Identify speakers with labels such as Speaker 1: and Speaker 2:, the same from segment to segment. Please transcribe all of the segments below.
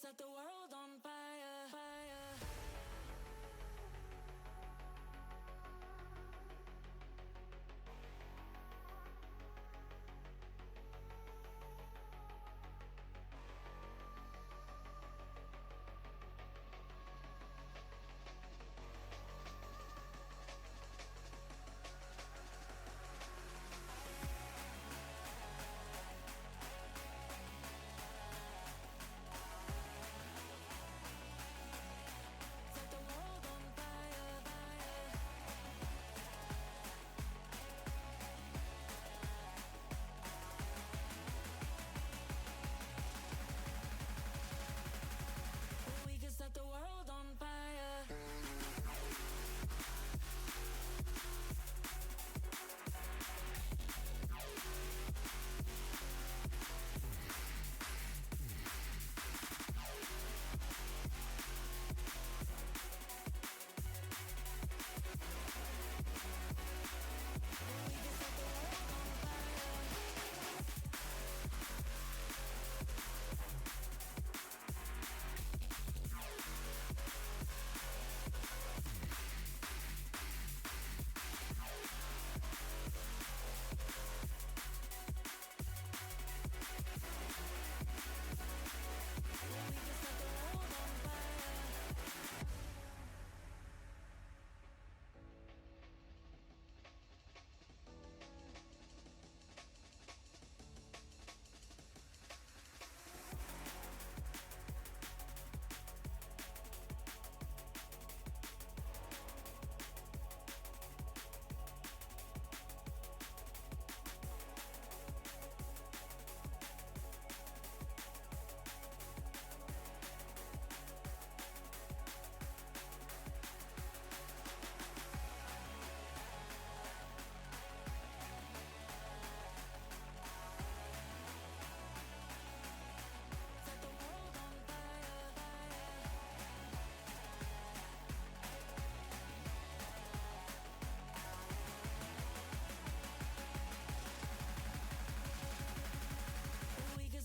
Speaker 1: set the world on fire, fire. Set the world on fire.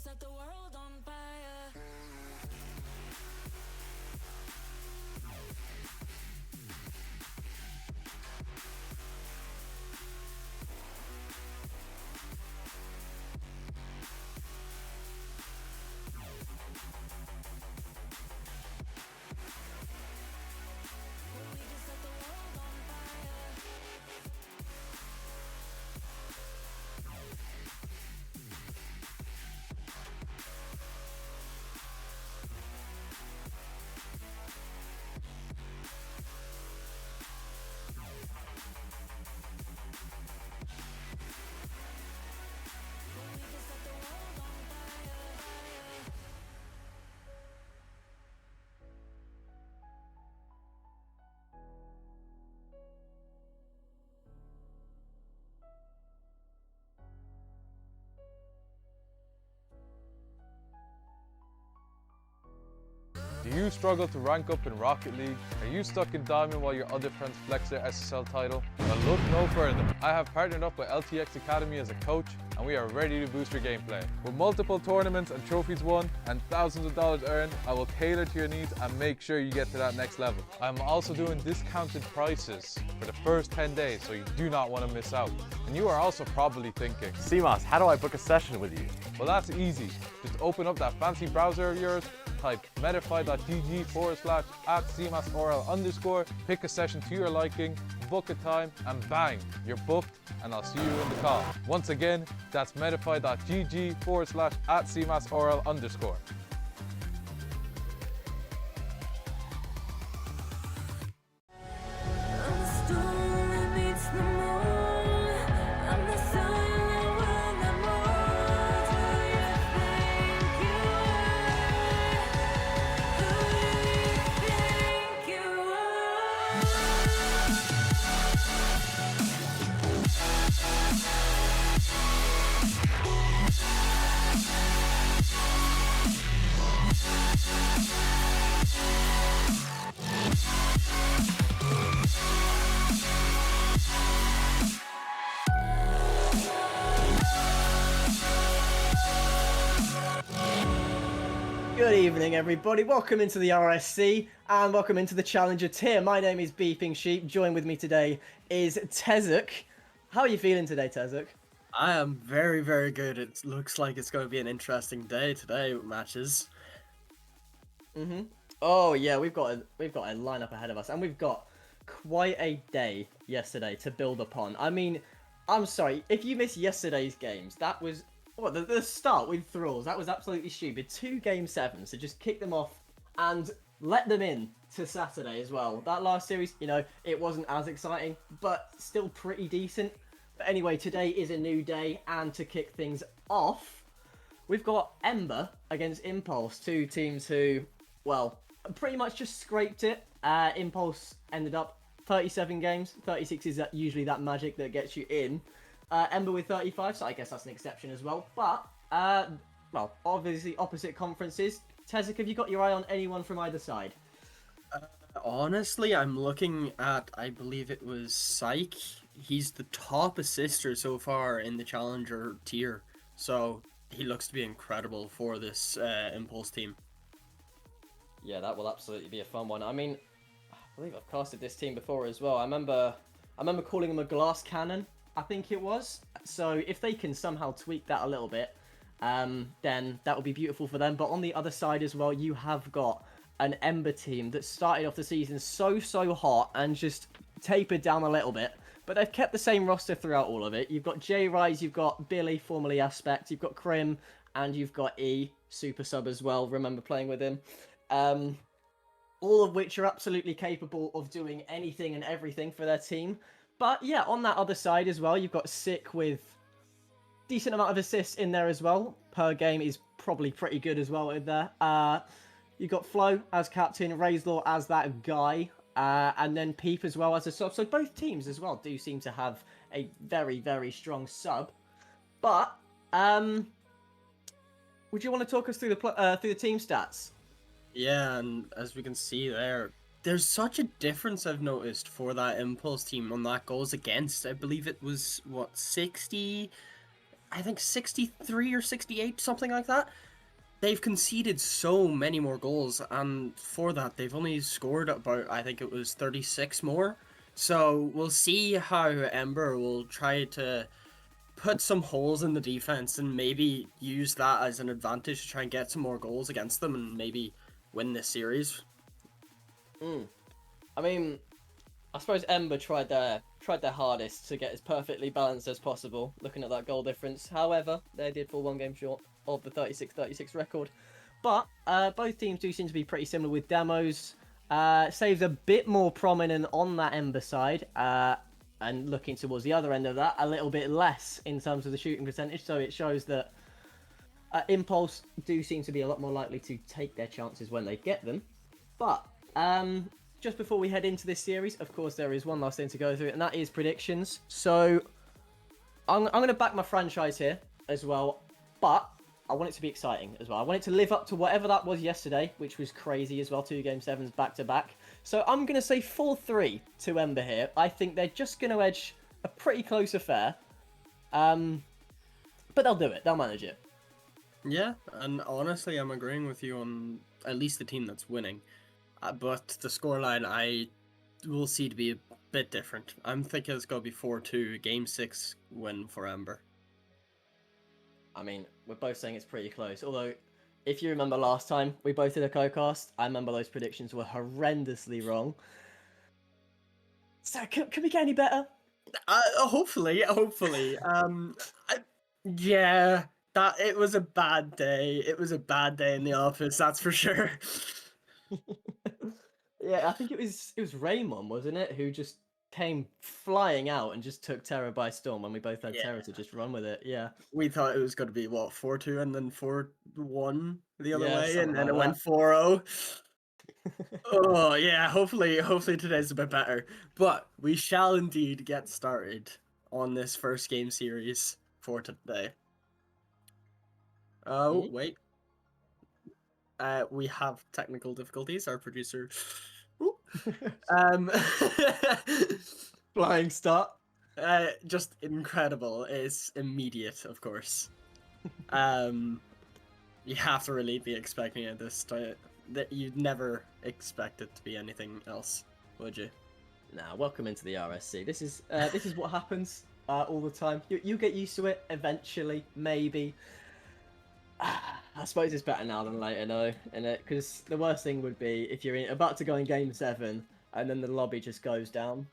Speaker 1: Set the world on fire.
Speaker 2: Do you struggle to rank up in Rocket League? Are you stuck in Diamond while your other friends flex their SSL title? Well, look no further. I have partnered up with LTXAcademy as a coach, and we are ready to boost your gameplay. With multiple tournaments and trophies won and thousands of dollars earned, I will tailor to your needs and make sure you get to that next level. I'm also doing discounted prices for the first 10 days, so you do not want to miss out. And you are also probably thinking,
Speaker 3: CMOS, how do I book a session with you?
Speaker 2: well, that's easy. Just open up that fancy browser of yours, type medify.gg/@cmasorl_, pick a session to your liking, book a time, and bang, you're booked, and I'll see you in the call. Once again, that's medify.gg/@cmasorl_.
Speaker 4: evening, everybody. Welcome into the RSC and welcome into the Challenger tier. My name is Beeping Sheep. Joined with me today is Tezuk. How are you feeling today, Tezuk?
Speaker 5: I am very, very good. It looks like it's going to be an interesting day today with matches.
Speaker 4: Oh yeah, we've got a lineup ahead of us, and we've got quite a day yesterday to build upon. I mean, I'm sorry if you missed yesterday's games. That was the start with Thralls. That was absolutely stupid. 2 game 7s, so just kick them off and let them in to Saturday as well. That last series, you know, it wasn't as exciting, but still pretty decent. But anyway, today is a new day, and to kick things off, we've got Ember against Impulse, 2 teams who, well, pretty much just scraped it. Impulse ended up 37 games. 36 is usually that magic that gets you in. Ember with 35, so I guess that's an exception as well. But, well, obviously opposite conferences. Tezuk, have you got your eye on anyone from either side?
Speaker 5: Honestly, I'm looking at, I believe it was Psych. He's the top assister so far in the Challenger tier. So he looks to be incredible for this Impulse team.
Speaker 4: Yeah, that will absolutely be a fun one. I mean, I believe I've casted this team before as well. I remember calling them a glass cannon, I think it was. So if they can somehow tweak that a little bit, then that would be beautiful for them. But on the other side as well, you have got an Ember team that started off the season so hot and just tapered down a little bit. But they've kept the same roster throughout all of it. You've got J-Rise, you've got Billy, formerly Aspect, you've got Krim, and you've got E, super sub as well. Remember playing with him. All of which are absolutely capable of doing anything and everything for their team. But yeah, on that other side as well, you've got Sick with decent amount of assists in there as well. Per game is probably pretty good as well in there. You've got Flo as captain, Razorlaw as that guy, and then Peep as well as a sub. So both teams as well do seem to have a very strong sub. But would you want to talk us through the team stats?
Speaker 5: Yeah, and as we can see there, there's such a difference I've noticed for that Impulse team on that goals against. I believe it was, what, 60? I think 63 or 68, something like that. They've conceded so many more goals, and for that, they've only scored about, I think it was 36 more. So we'll see how Ember will try to put some holes in the defense and maybe use that as an advantage to try and get some more goals against them and maybe win this series.
Speaker 4: I mean, I suppose Ember tried their hardest to get as perfectly balanced as possible, looking at that goal difference. However, they did fall 1 game short of the 36-36 record. But both teams do seem to be pretty similar with demos. Saves a bit more prominent on that Ember side, and looking towards the other end of that, a little bit less in terms of the shooting percentage. So it shows that Impulse do seem to be a lot more likely to take their chances when they get them. But just before we head into this series, of course, there is one last thing to go through, and that is predictions. So I'm going to back my franchise here as well, but I want it to be exciting as well. I want it to live up to whatever that was yesterday, which was crazy as well, 2 game 7s back to back. So I'm going to say 4-3 to Ember here. I think they're just going to edge a pretty close affair, but they'll do it. They'll manage it.
Speaker 5: Yeah, and honestly, I'm agreeing with you on at least the team that's winning. But the scoreline I will see to be a bit different. I'm thinking it's going to be 4-2, game 6 win for Ember.
Speaker 4: I mean, we're both saying it's pretty close. Although, if you remember last time we both did a co-cast, I remember those predictions were horrendously wrong. So, can we get any better?
Speaker 5: Hopefully. Yeah, that it was a bad day. It was a bad day in the office, that's for sure.
Speaker 4: Yeah, I think it was Raymond, wasn't it, who just came flying out and just took Terra by storm when we both had Terra to just run with it. Yeah.
Speaker 5: We thought it was going to be, what, 4-2 and then 4-1 the other
Speaker 4: Yeah,
Speaker 5: way,
Speaker 4: something
Speaker 5: and then
Speaker 4: like
Speaker 5: it went
Speaker 4: that.
Speaker 5: 4-0. Oh, yeah, hopefully today's a bit better. But we shall indeed get started on this first game series for today. Oh, wait. We have technical difficulties. Our producer...
Speaker 4: Flying start.
Speaker 5: Just incredible. It's immediate, of course. You have to really be expecting it this time. That you'd never expect it to be anything else, would you?
Speaker 4: Nah, welcome into the RSC. This is what happens all the time. You get used to it eventually, maybe. I suppose it's better now than later, though, innit? Because the worst thing would be if you're about to go in Game 7 and then the lobby just goes down.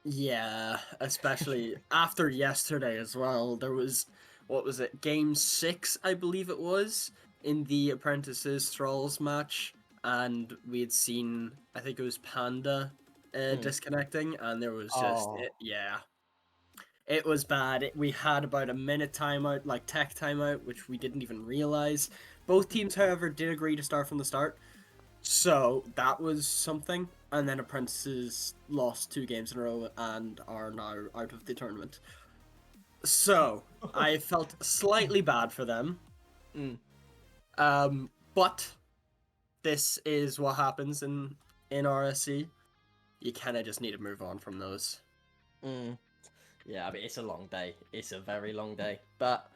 Speaker 5: Yeah, especially after yesterday as well. There was, what was it, Game 6, I believe it was, in the Apprentices Thralls match, and we had seen, I think it was Panda disconnecting, and there was just, yeah. It was bad. We had about a minute timeout, like tech timeout, which we didn't even realize. Both teams, however, did agree to start from the start. So that was something. And then Apprentices lost 2 games in a row and are now out of the tournament. So I felt slightly bad for them. But this is what happens in RSC. You kind of just need to move on from those.
Speaker 4: Yeah, I mean, it's a long day. It's a very long day. But,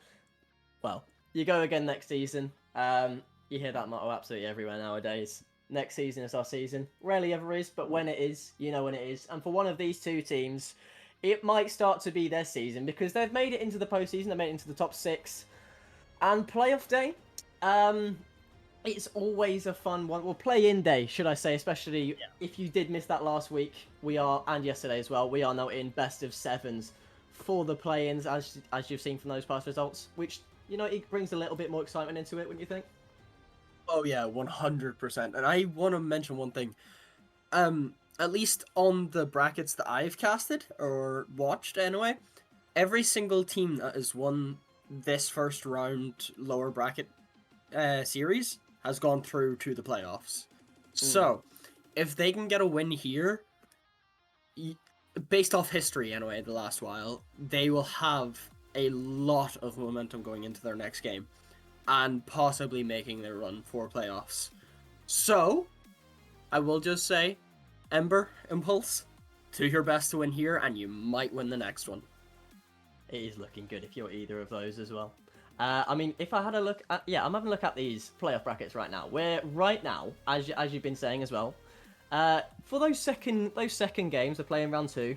Speaker 4: well, you go again next season. You hear that motto absolutely everywhere nowadays. Next season is our season. Rarely ever is, but when it is, you know when it is. And for one of these two teams, it might start to be their season because they've made it into the postseason. They made it into the top 6. And playoff day, it's always a fun one. Well, play-in day, should I say, especially if you did miss that last week. We are, and yesterday as well, we are now in best of 7s for the play-ins, as you've seen from those past results, which, you know, it brings a little bit more excitement into it, wouldn't you think?
Speaker 5: Oh yeah, 100%. And I want to mention one thing. At least on the brackets that I've casted, or watched anyway, every single team that has won this first round lower bracket series has gone through to the playoffs. So, if they can get a win here, based off history anyway, the last while, they will have a lot of momentum going into their next game and possibly making their run for playoffs. So, I will just say, Ember, Impulse, do your best to win here and you might win the next one.
Speaker 4: It is looking good if you're either of those as well. I mean, if I had a look at... Yeah, I'm having a look at these playoff brackets right now. Where right now, as you've been saying as well, for those second games, the play in round 2,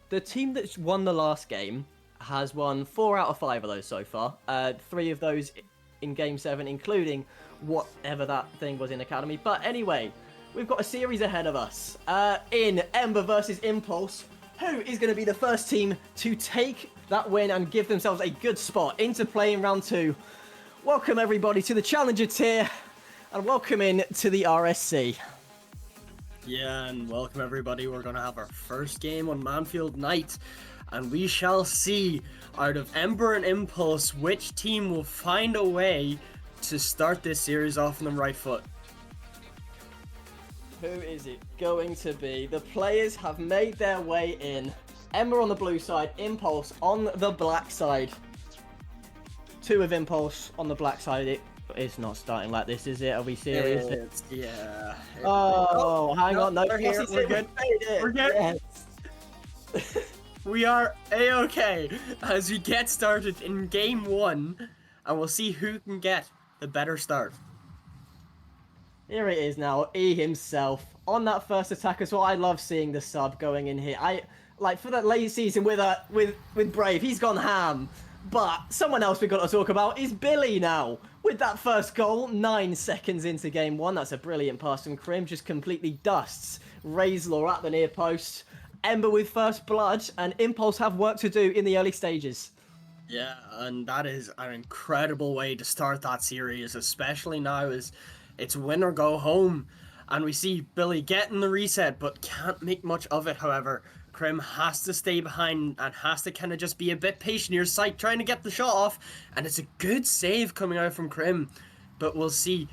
Speaker 4: the team that's won the last game has won 4 out of 5 of those so far. 3 of those in Game 7, including whatever that thing was in Academy. But anyway, we've got a series ahead of us. In Ember versus Impulse, who is going to be the first team to take that win and give themselves a good spot into play in round 2? Welcome everybody to the Challenger tier, and welcome in to the RSC.
Speaker 5: Yeah, and welcome everybody. We're going to have our first game on Manfield Night, and we shall see, out of Ember and Impulse, which team will find a way to start this series off on the right foot.
Speaker 4: Who is it going to be? The players have made their way in. Ember on the blue side, Impulse on the black side. 2 of Impulse on the black side. It's not starting like this, is it? Are we serious?
Speaker 5: Yeah.
Speaker 4: Oh, hang on. No,
Speaker 5: we're here. We're good. We're good.
Speaker 4: Yes.
Speaker 5: We are A-okay as we get started in Game 1, and we'll see who can get the better start.
Speaker 4: Here it is now, E himself on that first attack as well. I love seeing the sub going in here. Like for that late season with Brave, he's gone ham. But someone else we've got to talk about is Billy now. With that first goal, 9 seconds into Game 1. That's a brilliant pass from Krim. Just completely dusts Razor at the near post. Ember with first blood, and Impulse have work to do in the early stages.
Speaker 5: Yeah, and that is an incredible way to start that series, especially now as it's win or go home. And we see Billy getting the reset, but can't make much of it, however. Krim has to stay behind and has to kind of just be a bit patient near sight, trying to get the shot off. And it's a good save coming out from Krim. But we'll see,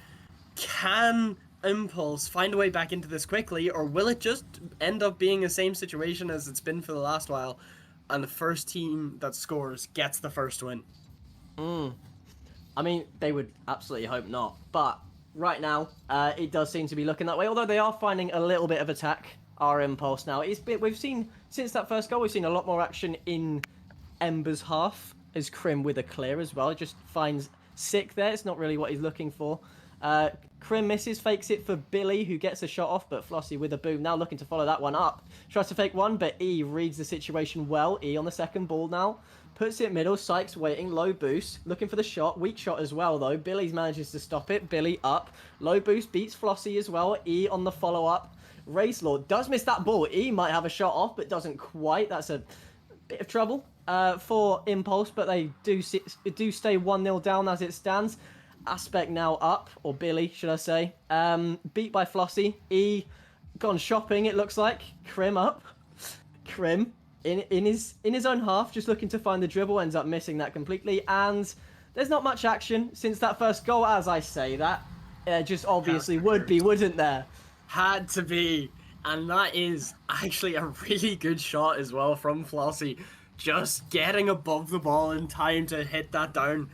Speaker 5: can Impulse find a way back into this quickly, or will it just end up being the same situation as it's been for the last while, and the first team that scores gets the first win?
Speaker 4: I mean, they would absolutely hope not, but right now, it does seem to be looking that way, although they are finding a little bit of attack, our Impulse now. We've seen, since that first goal, we've seen a lot more action in Ember's half, as Krim with a clear as well. It just finds sick there. It's not really what he's looking for. Krim misses, fakes it for Billy, who gets a shot off, but Flossie with a boom now looking to follow that one up. Tries to fake one, but E reads the situation well. E on the second ball now. Puts it middle, Sykes waiting, low boost, looking for the shot, weak shot as well though. Billy manages to stop it, Billy up, low boost, beats Flossie as well, E on the follow-up. Racelaw does miss that ball, E might have a shot off, but doesn't quite, that's a bit of trouble for Impulse, but they do stay 1-0 down as it stands. Aspect now up, or Billy should I say, beat by Flossie, E gone shopping it looks like, Krim up, Krim. In his own half, just looking to find the dribble, ends up missing that completely, and there's not much action since that first goal, as I say that. Just obviously would be, wouldn't there?
Speaker 5: Had to be. And that is actually a really good shot as well from Flossie. Just getting above the ball in time to hit that down.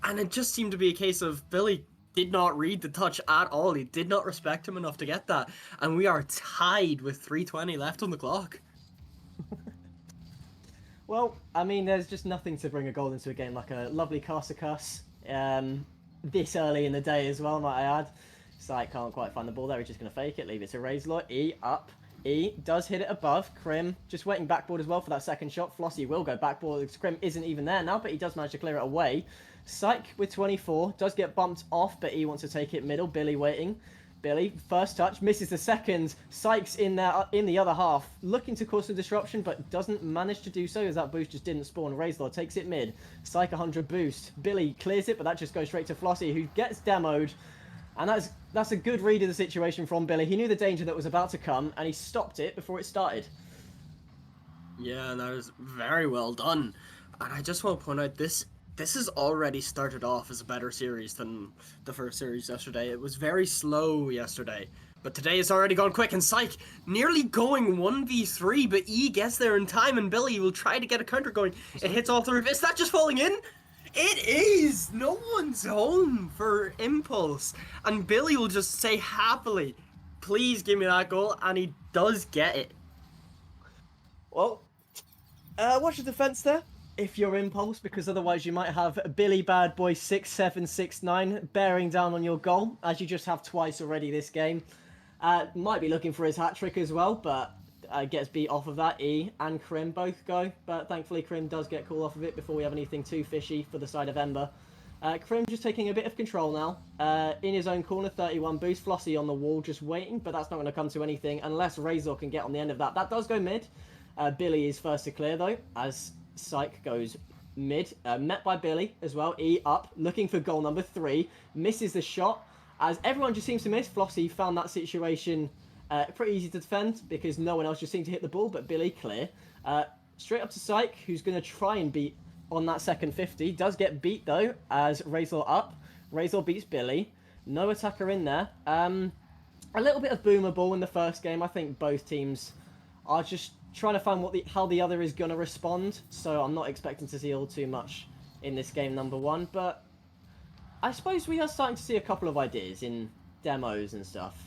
Speaker 5: And it just seemed to be a case of Billy did not read the touch at all. He did not respect him enough to get that. And we are tied with 3:20 left on the clock.
Speaker 4: Well, I mean, there's just nothing to bring a goal into a game like a lovely Carcass this early in the day as well, might I add. Sight can't quite find the ball there. He's just going to fake it, leave it to Racelaw. E up. E does hit it above. Krim just waiting backboard as well for that second shot. Flossie will go backboard. Krim isn't even there now, but he does manage to clear it away. Syke with 24 does get bumped off, but E wants to take it middle. Billy waiting. Billy, first touch, misses the second. Sykes in there in the other half, looking to cause some disruption, but doesn't manage to do so as that boost just didn't spawn. Racelaw takes it mid. Syke 100 boost. Billy clears it, but that just goes straight to Flossie, who gets demoed. And that's a good read of the situation from Billy. He knew the danger that was about to come, and he stopped it before it started.
Speaker 5: Yeah, and that was very well done. And I just want to point out this has already started off as a better series than the first series yesterday. It was very slow yesterday, but today it's already gone quick, and Syke nearly going 1v3, but E gets there in time, and Billy will try to get a counter going. It hits off the roof. Is that just falling in? It is! No one's home for Impulse, and Billy will just say happily, please give me that goal, and he does get it.
Speaker 4: Well, watch the defense there if you're Impulse, because otherwise you might have Billy Bad Boy 6769 bearing down on your goal, as you just have twice already this game. Might be looking for his hat-trick as well, but gets beat off of that. E and Krim both go, but thankfully Krim does get called off of it before we have anything too fishy for the side of Ember. Krim just taking a bit of control now. In his own corner, 31 boost. Flossie on the wall just waiting, but that's not going to come to anything unless Razor can get on the end of that. That does go mid. Billy is first to clear though, as Syke goes mid. Met by Billy as well. E up, looking for goal number 3. Misses the shot, as everyone just seems to miss. Flossie found that situation pretty easy to defend because no one else just seemed to hit the ball, but Billy clear. Straight up to Syke, who's going to try and beat on that second 50. Does get beat though, as Razor up. Razor beats Billy. No attacker in there. A little bit of boomer ball in the first game. I think both teams are just trying to find how the other is going to respond, so I'm not expecting to see all too much in this game number 1, but I suppose we are starting to see a couple of ideas in demos and stuff.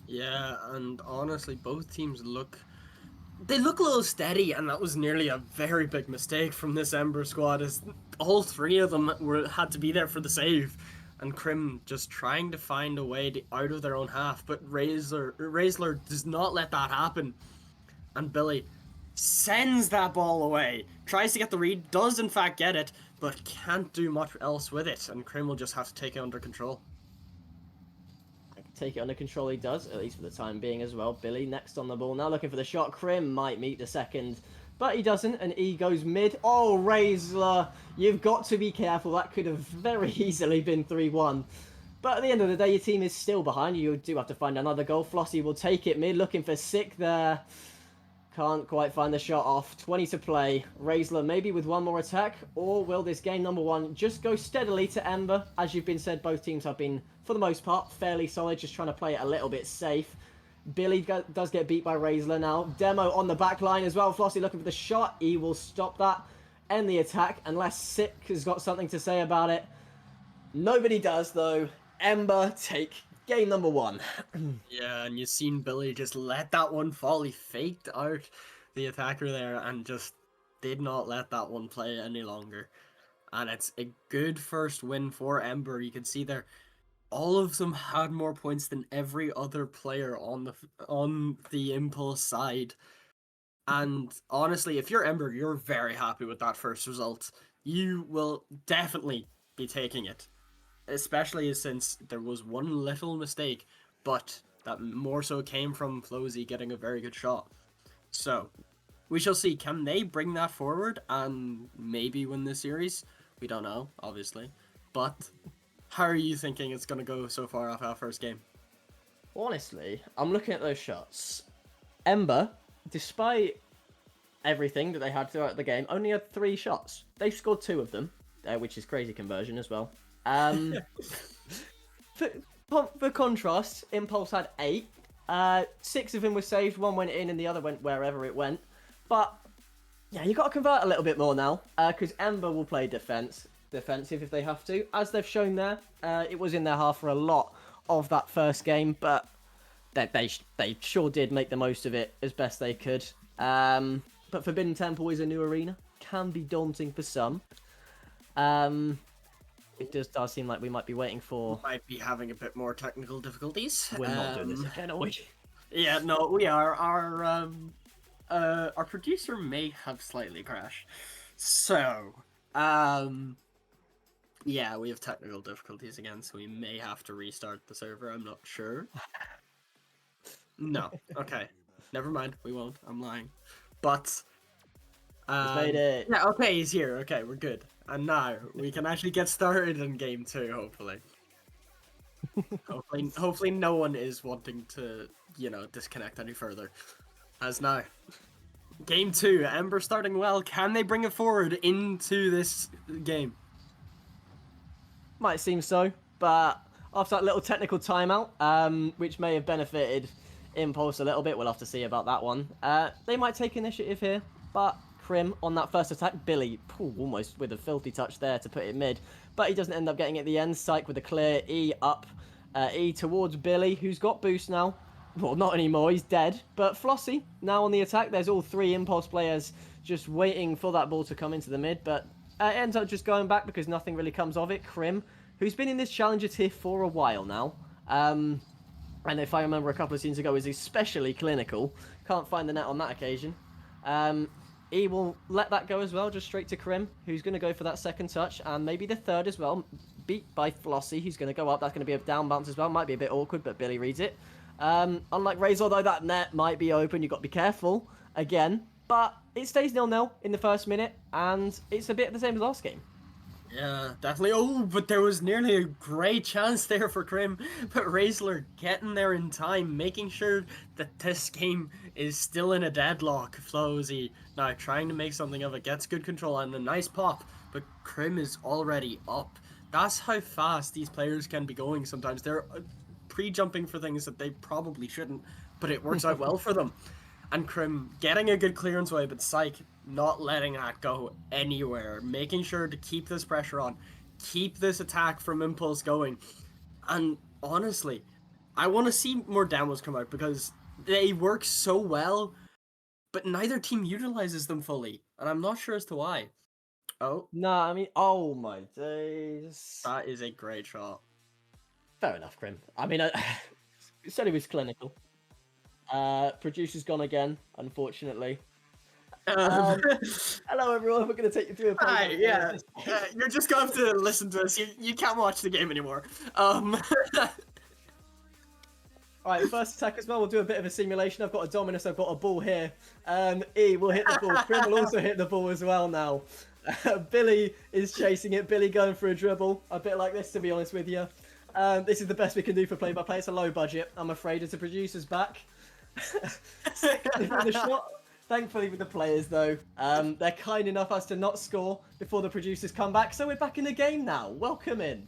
Speaker 5: Yeah, and honestly, both teams look a little steady, and that was nearly a very big mistake from this Ember squad, as all 3 of them had to be there for the save, and Krim just trying to find a way out of their own half, but Racelaw does not let that happen. And Billy sends that ball away, tries to get the read, does in fact get it, but can't do much else with it, and Krim will just have to take it under control.
Speaker 4: Take it under control, he does, at least for the time being as well. Billy next on the ball, now looking for the shot. Krim might meet the second, but he doesn't, and E goes mid. Oh, Racelaw, you've got to be careful. That could have very easily been 3-1. But at the end of the day, your team is still behind. You do have to find another goal. Flossie will take it mid, looking for Sick there. Can't quite find the shot off. 20 to play. Racelaw maybe with one more attack, or will this game number 1 just go steadily to Ember? As you've been said, both teams have been, for the most part, fairly solid, just trying to play it a little bit safe. Billy does get beat by Racelaw now. Demo on the back line as well. Flossie looking for the shot. He will stop that. End the attack, unless Sick has got something to say about it. Nobody does, though. Ember take game number 1.
Speaker 5: Yeah, and you've seen Billy just let that one fall. He faked out the attacker there and just did not let that one play any longer. and it's a good first win for Ember. You can see there, all of them had more points than every other player on the Impulse side. And honestly, if you're Ember, you're very happy with that first result. You will definitely be taking it, especially since there was one little mistake, but that more so came from Flozy getting a very good shot. So, we shall see. Can they bring that forward and maybe win this series? We don't know, obviously. But how are you thinking it's going to go so far off our first game?
Speaker 4: Honestly, I'm looking at those shots. Ember, despite everything that they had throughout the game, only had 3 shots. They've scored 2 of them, which is crazy conversion as well. For contrast, Impulse had 8. 6 of them were saved, 1 went in and the other went wherever it went. But yeah, you got to convert a little bit more now, because Ember will play defensive if they have to. As they've shown there, it was in their half for a lot of that first game, but they sure did make the most of it as best they could. But Forbidden Temple is a new arena. Can be daunting for some. It does seem like we might be waiting for...
Speaker 5: Might be having a bit more technical difficulties.
Speaker 4: We're not doing this again, are we?
Speaker 5: Yeah, no, we are. Our producer may have slightly crashed. So, yeah, we have technical difficulties again, so we may have to restart the server. I'm not sure. No, okay. Never mind, we won't. I'm lying. But,
Speaker 4: He's made it.
Speaker 5: yeah, okay, he's here. Okay, we're good. And now, we can actually get started in game 2, hopefully. Hopefully no one is wanting to, disconnect any further. As now, game 2, Ember starting well. Can they bring it forward into this game?
Speaker 4: Might seem so, but after that little technical timeout, which may have benefited Impulse a little bit, we'll have to see about that one. They might take initiative here, but Crim on that first attack, Billy, almost with a filthy touch there to put it mid, but he doesn't end up getting it at the end. Psych with a clear E up, E towards Billy, who's got boost now. Well, not anymore, he's dead. But Flossie, now on the attack. There's all 3 Impulse players just waiting for that ball to come into the mid, but it ends up just going back because nothing really comes of it. Crim, who's been in this Challenger tier for a while now, and if I remember a couple of scenes ago, is especially clinical. Can't find the net on that occasion. He will let that go as well, just straight to Crim, who's going to go for that second touch, and maybe the third as well. Beat by Flossie, who's going to go up. That's going to be a down bounce as well. Might be a bit awkward, but Billy reads it. Unlike Razor, though, that net might be open. You've got to be careful again. But it stays 0-0 in the first minute, and it's a bit the same as last game.
Speaker 5: Yeah, definitely. Oh, but there was nearly a great chance there for Crim. But Razor getting there in time, making sure that this game is still in a deadlock. Flowsy now trying to make something of it, gets good control and a nice pop. But Crim is already up. That's how fast these players can be going sometimes. They're pre-jumping for things that they probably shouldn't, but it works out well for them. And Crim getting a good clearance away, but Psych not letting that go anywhere, making sure to keep this pressure on, keep this attack from Impulse going. And honestly, I want to see more demos come out because they work so well, but neither team utilizes them fully, and I'm not sure as to why. Oh.
Speaker 4: No, I mean, oh my days.
Speaker 5: That is a great shot.
Speaker 4: Fair enough, Crim. I mean, said he was clinical. Producer's gone again, unfortunately. Hello, everyone. We're going to take you through a
Speaker 5: Hi, yeah. You're just going to have to listen to us. You can't watch the game anymore.
Speaker 4: Alright, first attack as well. We'll do a bit of a simulation. I've got a Dominus. I've got a ball here. E will hit the ball. Crim will also hit the ball as well now. Billy is chasing it. Billy going for a dribble. A bit like this, to be honest with you. This is the best we can do for play-by-play. It's a low budget, I'm afraid, as the producer's back. The shot. Thankfully with the players, though, they're kind enough as to not score before the producers come back, so we're back in the game now. Welcome in.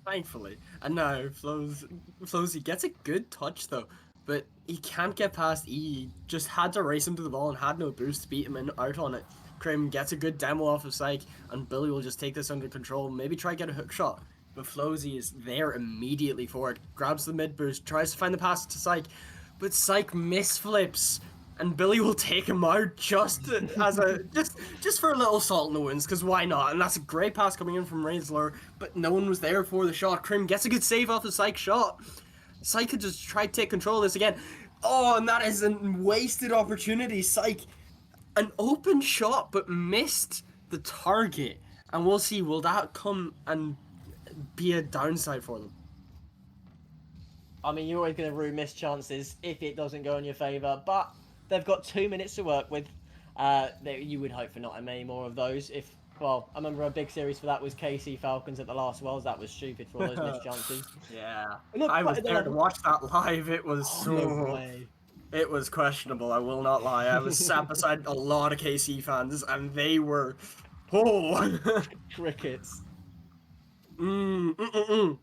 Speaker 5: Thankfully. And now Flowsy gets a good touch, though, but he can't get past E. Just had to race him to the ball and had no boost to beat him out on it. Crim gets a good demo off of Psych, and Billy will just take this under control, maybe try to get a hook shot. But Flowsy is there immediately for it, grabs the mid boost, tries to find the pass to Psych, but Psych misflips. and Billy will take him out just as a just for a little salt in the wounds, because why not? And that's a great pass coming in from Raisler, but no one was there for the shot. Krim gets a good save off the Psych shot. Psych could just try to take control of this again. Oh, and that is a wasted opportunity. Psych, an open shot, but missed the target. And we'll see, will that come and be a downside for them?
Speaker 4: I mean, you're always going to ruin missed chances if it doesn't go in your favour, but they've got 2 minutes to work with. You would hope for not many more of those. Well, I remember a big series for that was KC Falcons at the last Worlds. That was stupid for all those missed chances.
Speaker 5: Yeah,
Speaker 4: Not
Speaker 5: I was
Speaker 4: quite
Speaker 5: there to watch that live. It was
Speaker 4: no way.
Speaker 5: It was questionable, I will not lie. I was sat beside a lot of KC fans, and they were... Oh!
Speaker 4: Crickets.
Speaker 5: Not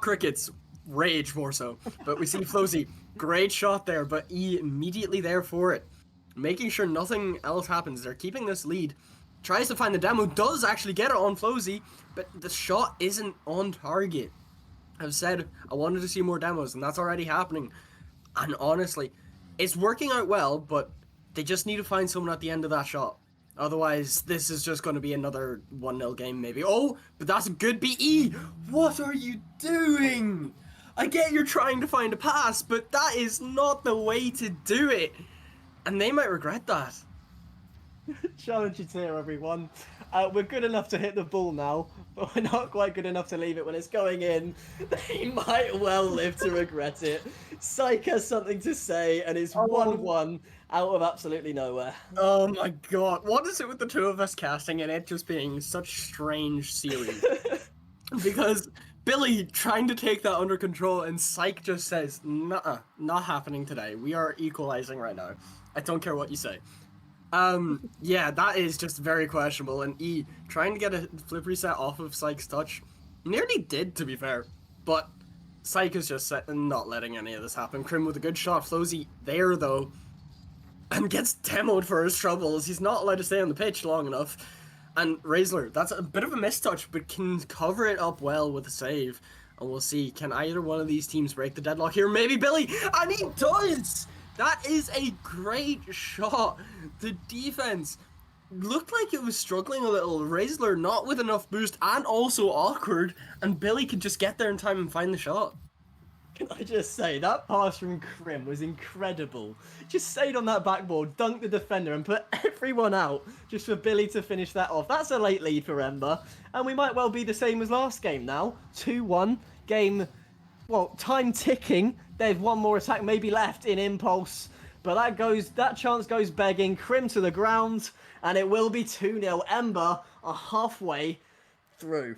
Speaker 5: crickets. Rage, more so. But we see Flozy. Great shot there, but E immediately there for it. Making sure nothing else happens. They're keeping this lead. Tries to find the demo. Does actually get it on Flozy, but the shot isn't on target. I've said I wanted to see more demos, and that's already happening. And honestly, it's working out well, but they just need to find someone at the end of that shot. Otherwise, this is just going to be another 1-0 game, maybe. Oh, but that's a good BE! What are you doing? I get you're trying to find a pass, but that is not the way to do it. And they might regret that.
Speaker 4: Challenge is here, everyone. We're good enough to hit the ball now, but we're not quite good enough to leave it when it's going in. They might well live to regret it. Psych has something to say, and it's 1-1 out of absolutely nowhere.
Speaker 5: Oh my god. What is it with the two of us casting and it just being such strange series? Because Billy trying to take that under control, and Psych just says, "Nuh-uh, not happening today. We are equalizing right now. I don't care what you say." Yeah, that is just very questionable, and E trying to get a flip reset off of Psych's touch. Nearly did, to be fair, but Psych is just not letting any of this happen. Krim with a good shot. Flozy there, though, and gets demoed for his troubles. He's not allowed to stay on the pitch long enough. And Raisler, that's a bit of a mistouch, but can cover it up well with a save. And we'll see, can either one of these teams break the deadlock here? Maybe Billy, and he does! That is a great shot. The defense looked like it was struggling a little. Raisler not with enough boost and also awkward, and Billy could just get there in time and find the shot.
Speaker 4: Can I just say, that pass from Krim was incredible. Just stayed on that backboard, dunked the defender, and put everyone out just for Billy to finish that off. That's a late lead for Ember, and we might well be the same as last game now. 2-1, game, well, time ticking. There's one more attack maybe left in Impulse, but that chance goes begging. Krim to the ground, and it will be 2-0. Ember are halfway through.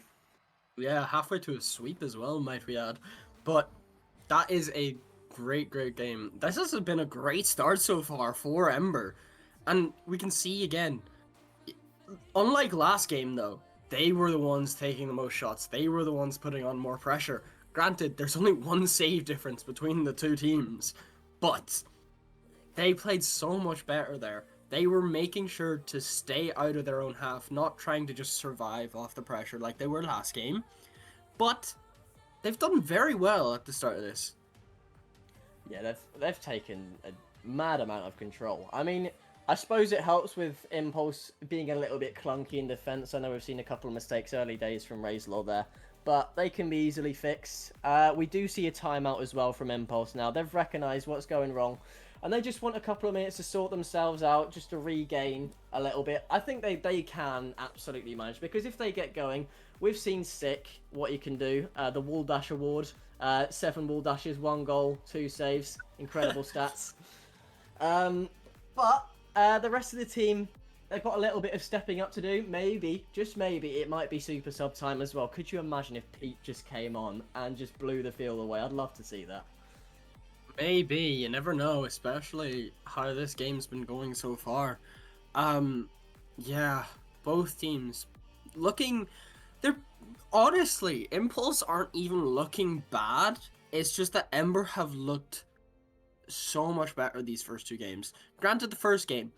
Speaker 5: Yeah, halfway to a sweep as well, might we add. But that is a great game. This has been a great start so far for Ember. And we can see again, unlike last game though, they were the ones taking the most shots. They were the ones putting on more pressure. Granted, there's only one save difference between the two teams, but they played so much better there. They were making sure to stay out of their own half, not trying to just survive off the pressure like they were last game. But they've done very well at the start of this.
Speaker 4: Yeah, they've taken a mad amount of control. I mean, I suppose it helps with Impulse being a little bit clunky in defense. I know we've seen a couple of mistakes early days from Razorlaw there, but they can be easily fixed. We do see a timeout as well from Impulse now. They've recognized what's going wrong, and they just want a couple of minutes to sort themselves out, just to regain a little bit. I think they can absolutely manage, because if they get going, we've seen Sick, what he can do. The Wall Dash Award, 7 wall dashes, 1 goal, 2 saves. Incredible stats. But the rest of the team, they've got a little bit of stepping up to do. Maybe, just maybe, it might be super sub time as well. Could you imagine if Pete just came on and just blew the field away? I'd love to see that.
Speaker 5: Maybe, you never know, especially how this game's been going so far. Yeah, both teams they're honestly, Impulse aren't even looking bad. It's just that Ember have looked so much better these first 2 games. Granted, the first game,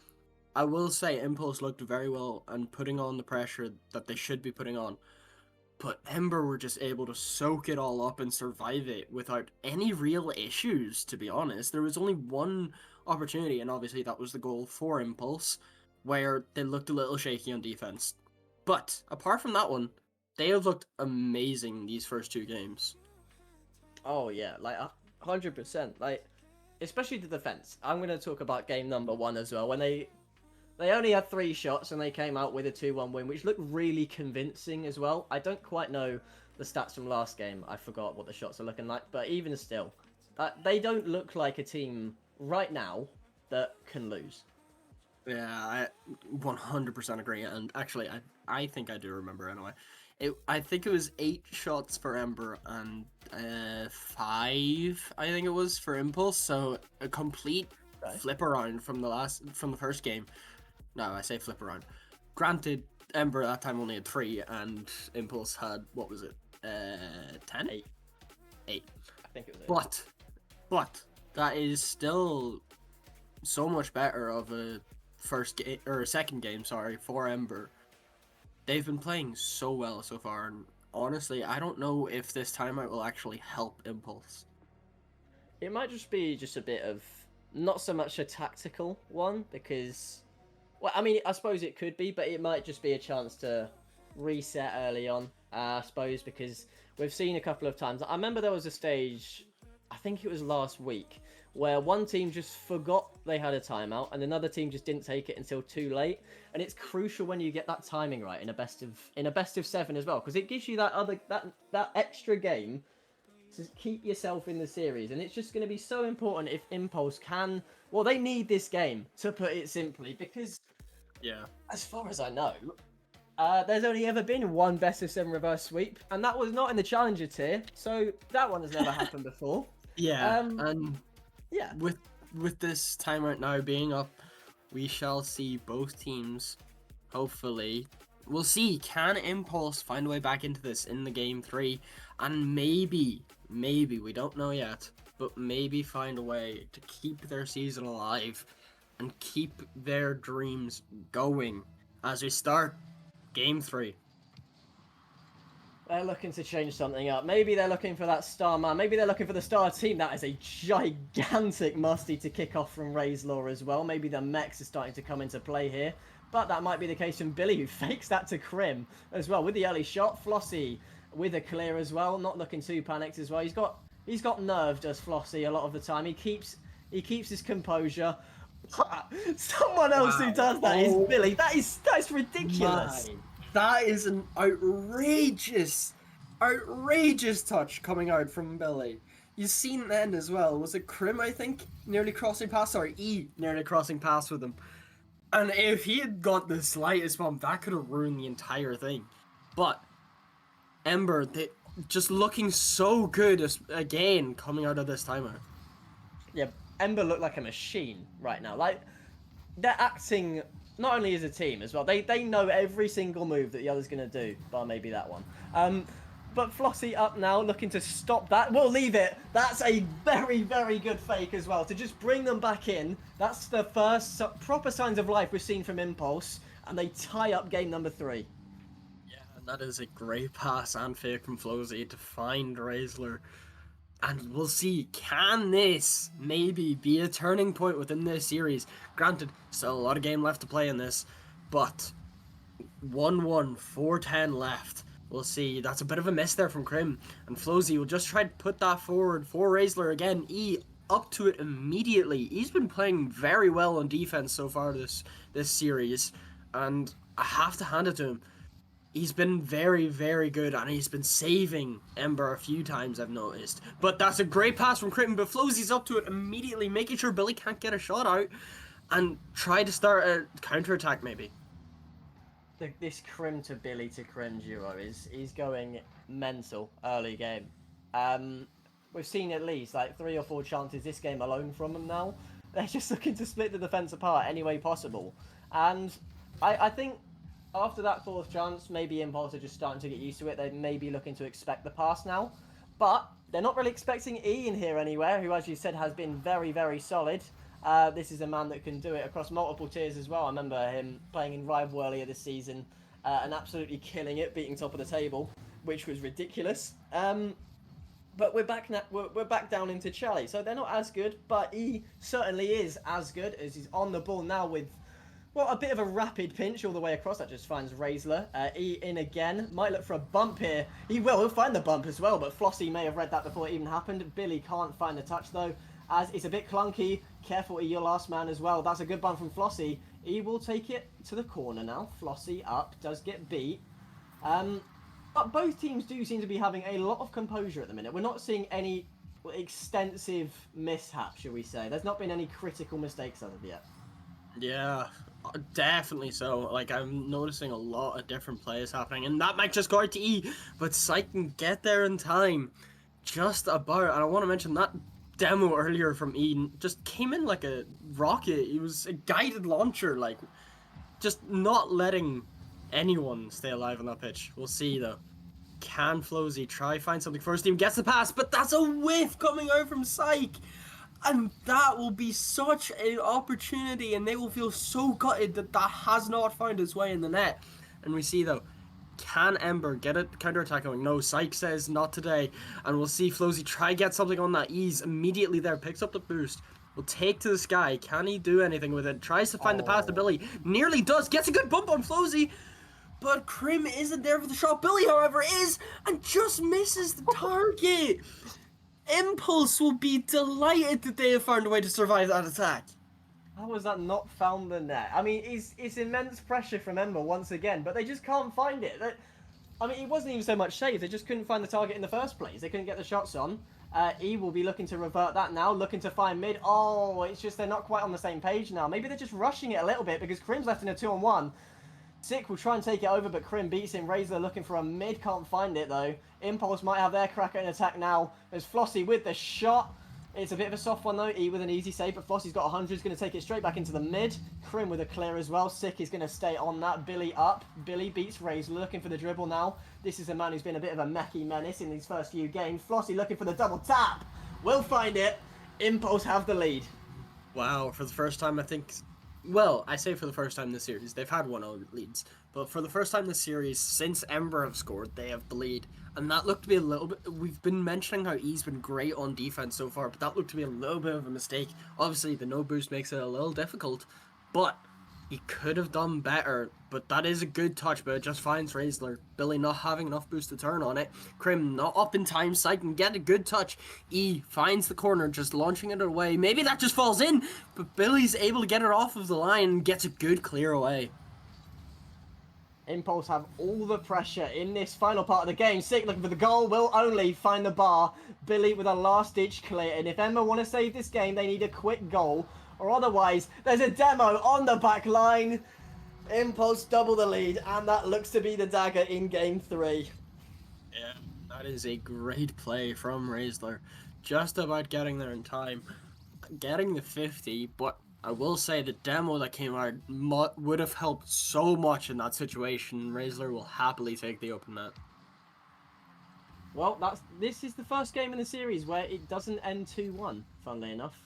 Speaker 5: I will say Impulse looked very well and putting on the pressure that they should be putting on. But Ember were just able to soak it all up and survive it without any real issues, to be honest. There was only one opportunity, and obviously that was the goal for Impulse, where they looked a little shaky on defense. But apart from that one, they have looked amazing these first 2 games.
Speaker 4: Oh yeah, like 100%. Like, especially the defense. I'm going to talk about game number 1 as well. When they only had 3 shots and they came out with a 2-1 win, which looked really convincing as well. I don't quite know the stats from last game. I forgot what the shots are looking like, but even still, they don't look like a team right now that can lose.
Speaker 5: Yeah, I 100% agree. And actually, I think I do remember anyway. I think it was 8 shots for Ember and 5, I think it was, for Impulse. So a complete flip around from the first game. No, I say flip around. Granted, Ember at that time only had 3, and Impulse had, what was it, 10?
Speaker 4: 8.
Speaker 5: 8.
Speaker 4: I think it was 8.
Speaker 5: But that is still so much better of a second game, sorry, for Ember. They've been playing so well so far, and honestly, I don't know if this timeout will actually help Impulse.
Speaker 4: It might just be a bit of not so much a tactical one, because, well, I mean, I suppose it could be, but it might just be a chance to reset early on, I suppose, because we've seen a couple of times. I remember there was a stage, I think it was last week, where one team just forgot they had a timeout and another team just didn't take it until too late. And it's crucial when you get that timing right in a best of 7 as well, because it gives you that extra game to keep yourself in the series. And it's just going to be so important if Impulse can, well, they need this game, to put it simply, because
Speaker 5: Yeah.
Speaker 4: as far as I know, there's only ever been one best of 7 reverse sweep, and that was not in the challenger tier, so that one has never happened before.
Speaker 5: Yeah, and
Speaker 4: Yeah.
Speaker 5: with this timeout now being up, we shall see both teams, hopefully. We'll see, can Impulse find a way back into this in the game 3, and maybe, we don't know yet, but maybe find a way to keep their season alive and keep their dreams going as we start game 3.
Speaker 4: They're looking to change something up. Maybe they're looking for that star man. Maybe they're looking for the star team. That is a gigantic musty to kick off from Razor as well. Maybe the mechs are starting to come into play here. But that might be the case from Billy, who fakes that to Crim as well with the early shot. Flossie with a clear as well, not looking too panicked as well. He's got nerve, does Flossie, a lot of the time. He keeps his composure. Someone else who does that is Billy. That's ridiculous.
Speaker 5: My. That is an outrageous touch coming out from Billy. You've seen then as well. Was it Crim, I think, nearly crossing past? Sorry, E nearly crossing past with him. And if he had got the slightest bump, that could have ruined the entire thing. But Ember, just looking so good again coming out of this timeout.
Speaker 4: Yeah, Ember look like a machine right now. Like, they're acting not only as a team as well. They know every single move that the other's going to do, bar maybe that one. But Flossie up now, looking to stop that. We'll leave it. That's a very, very good fake as well. To just bring them back in. That's the first proper signs of life we've seen from Impulse. And they tie up game number 3.
Speaker 5: Yeah, and that is a great pass and fake from Flossie to find Razor. And we'll see, can this maybe be a turning point within this series? Granted, still a lot of game left to play in this, but 1-1, 4-10 left. We'll see. That's a bit of a miss there from Crim. And Flossie will just try to put that forward for Razor again. E up to it immediately. He's been playing very well on defense so far this series. And I have to hand it to him. He's been very, very good, and he's been saving Ember a few times, I've noticed. But that's a great pass from Critton, but Flosy's up to it immediately, making sure Billy can't get a shot out, and try to start a counter-attack, maybe.
Speaker 4: This Crim to Billy to Crim duo is going mental early game. We've seen at least like 3 or 4 chances this game alone from them now. They're just looking to split the defense apart any way possible. And I think after that 4th chance, maybe Impulse are just starting to get used to it. They may be looking to expect the pass now. But they're not really expecting E in here anywhere, who, as you said, has been very, very solid. This is a man that can do it across multiple tiers as well. I remember him playing in Rival earlier this season and absolutely killing it, beating top of the table, which was ridiculous. But we're back now. We're back down into Charlie, so they're not as good. But he certainly is as good as he's on the ball now with, well, a bit of a rapid pinch all the way across. That just finds Raisler. E in again. Might look for a bump here. He'll find the bump as well, but Flossie may have read that before it even happened. Billy can't find the touch though, as it's a bit clunky. Careful, E, your last man as well. That's a good bump from Flossie. E will take it to the corner now. Flossie up, does get beat. But both teams do seem to be having a lot of composure at the minute. We're not seeing any extensive mishaps, shall we say. There's not been any critical mistakes as of yet.
Speaker 5: Yeah, definitely so. Like, I'm noticing a lot of different plays happening, and that might just go out to E, but Syke can get there in time. Just about. And I want to mention that demo earlier from E just came in like a rocket. It was a guided launcher, like, just not letting anyone stay alive on that pitch. We'll see, though. Can Flosy try find something first team? Gets the pass, but that's a whiff coming out from Syke. And that will be such an opportunity, and they will feel so gutted that that has not found its way in the net. And we see, though, can Ember get a counter-attack going? No, Syke says not today. And we'll see Flosy try get something on that ease immediately there. Picks up the boost. Will take to the sky. Can he do anything with it? Tries to find the pass to Billy. Nearly does. Gets a good bump on Flosy. But Krim isn't there for the shot. Billy, however, is, and just misses the target. Impulse will be delighted that they have found a way to survive that attack.
Speaker 4: How was that not found the net? I mean, it's immense pressure from Ember once again, but they just can't find it. I mean, it wasn't even so much save. They just couldn't find the target in the first place. They couldn't get the shots on. E will be looking to revert that now, looking to find mid. Oh, it's just they're not quite on the same page now. Maybe they're just rushing it a little bit because Krim's left in a 2-on-1. Sick will try and take it over, but Krim beats him. Raisler looking for a mid, can't find it though. Impulse might have their crack at an attack now. There's Flossie with the shot. It's a bit of a soft one though. E with an easy save, but Flossie's got 100. He's going to take it straight back into the mid. Krim with a clear as well. Sick is going to stay on that. Billy up. Billy beats Raisler, looking for the dribble now. This is a man who's been a bit of a mechie menace in these first few games. Flossie looking for the double tap. Will find it. Impulse have the lead.
Speaker 5: Wow, for the first time, I think. Well, I say for the first time this series. They've had 1-0 leads. But for the first time this series, since Ember have scored, they have the lead. And that looked to be a little bit... We've been mentioning how E's been great on defense so far, but that looked to be a little bit of a mistake. Obviously, the no boost makes it a little difficult, but he could have done better. But that is a good touch, but it just finds Raisler. Billy not having enough boost to turn on it. Krim not up in time. Syke can get a good touch. E finds the corner, just launching it away. Maybe that just falls in, but Billy's able to get it off of the line and gets a good clear away.
Speaker 4: Impulse have all the pressure in this final part of the game. Sick looking for the goal, will only find the bar. Billy with a last-ditch clear. And if Emma want to save this game, they need a quick goal. Or otherwise, there's a demo on the back line. Impulse double the lead, and that looks to be the dagger in game 3.
Speaker 5: Yeah, that is a great play from Raisler. Just about getting there in time. Getting the 50, but I will say the demo that came out would have helped so much in that situation. Raisler will happily take the open net.
Speaker 4: Well, this is the first game in the series where it doesn't end 2-1, funnily enough.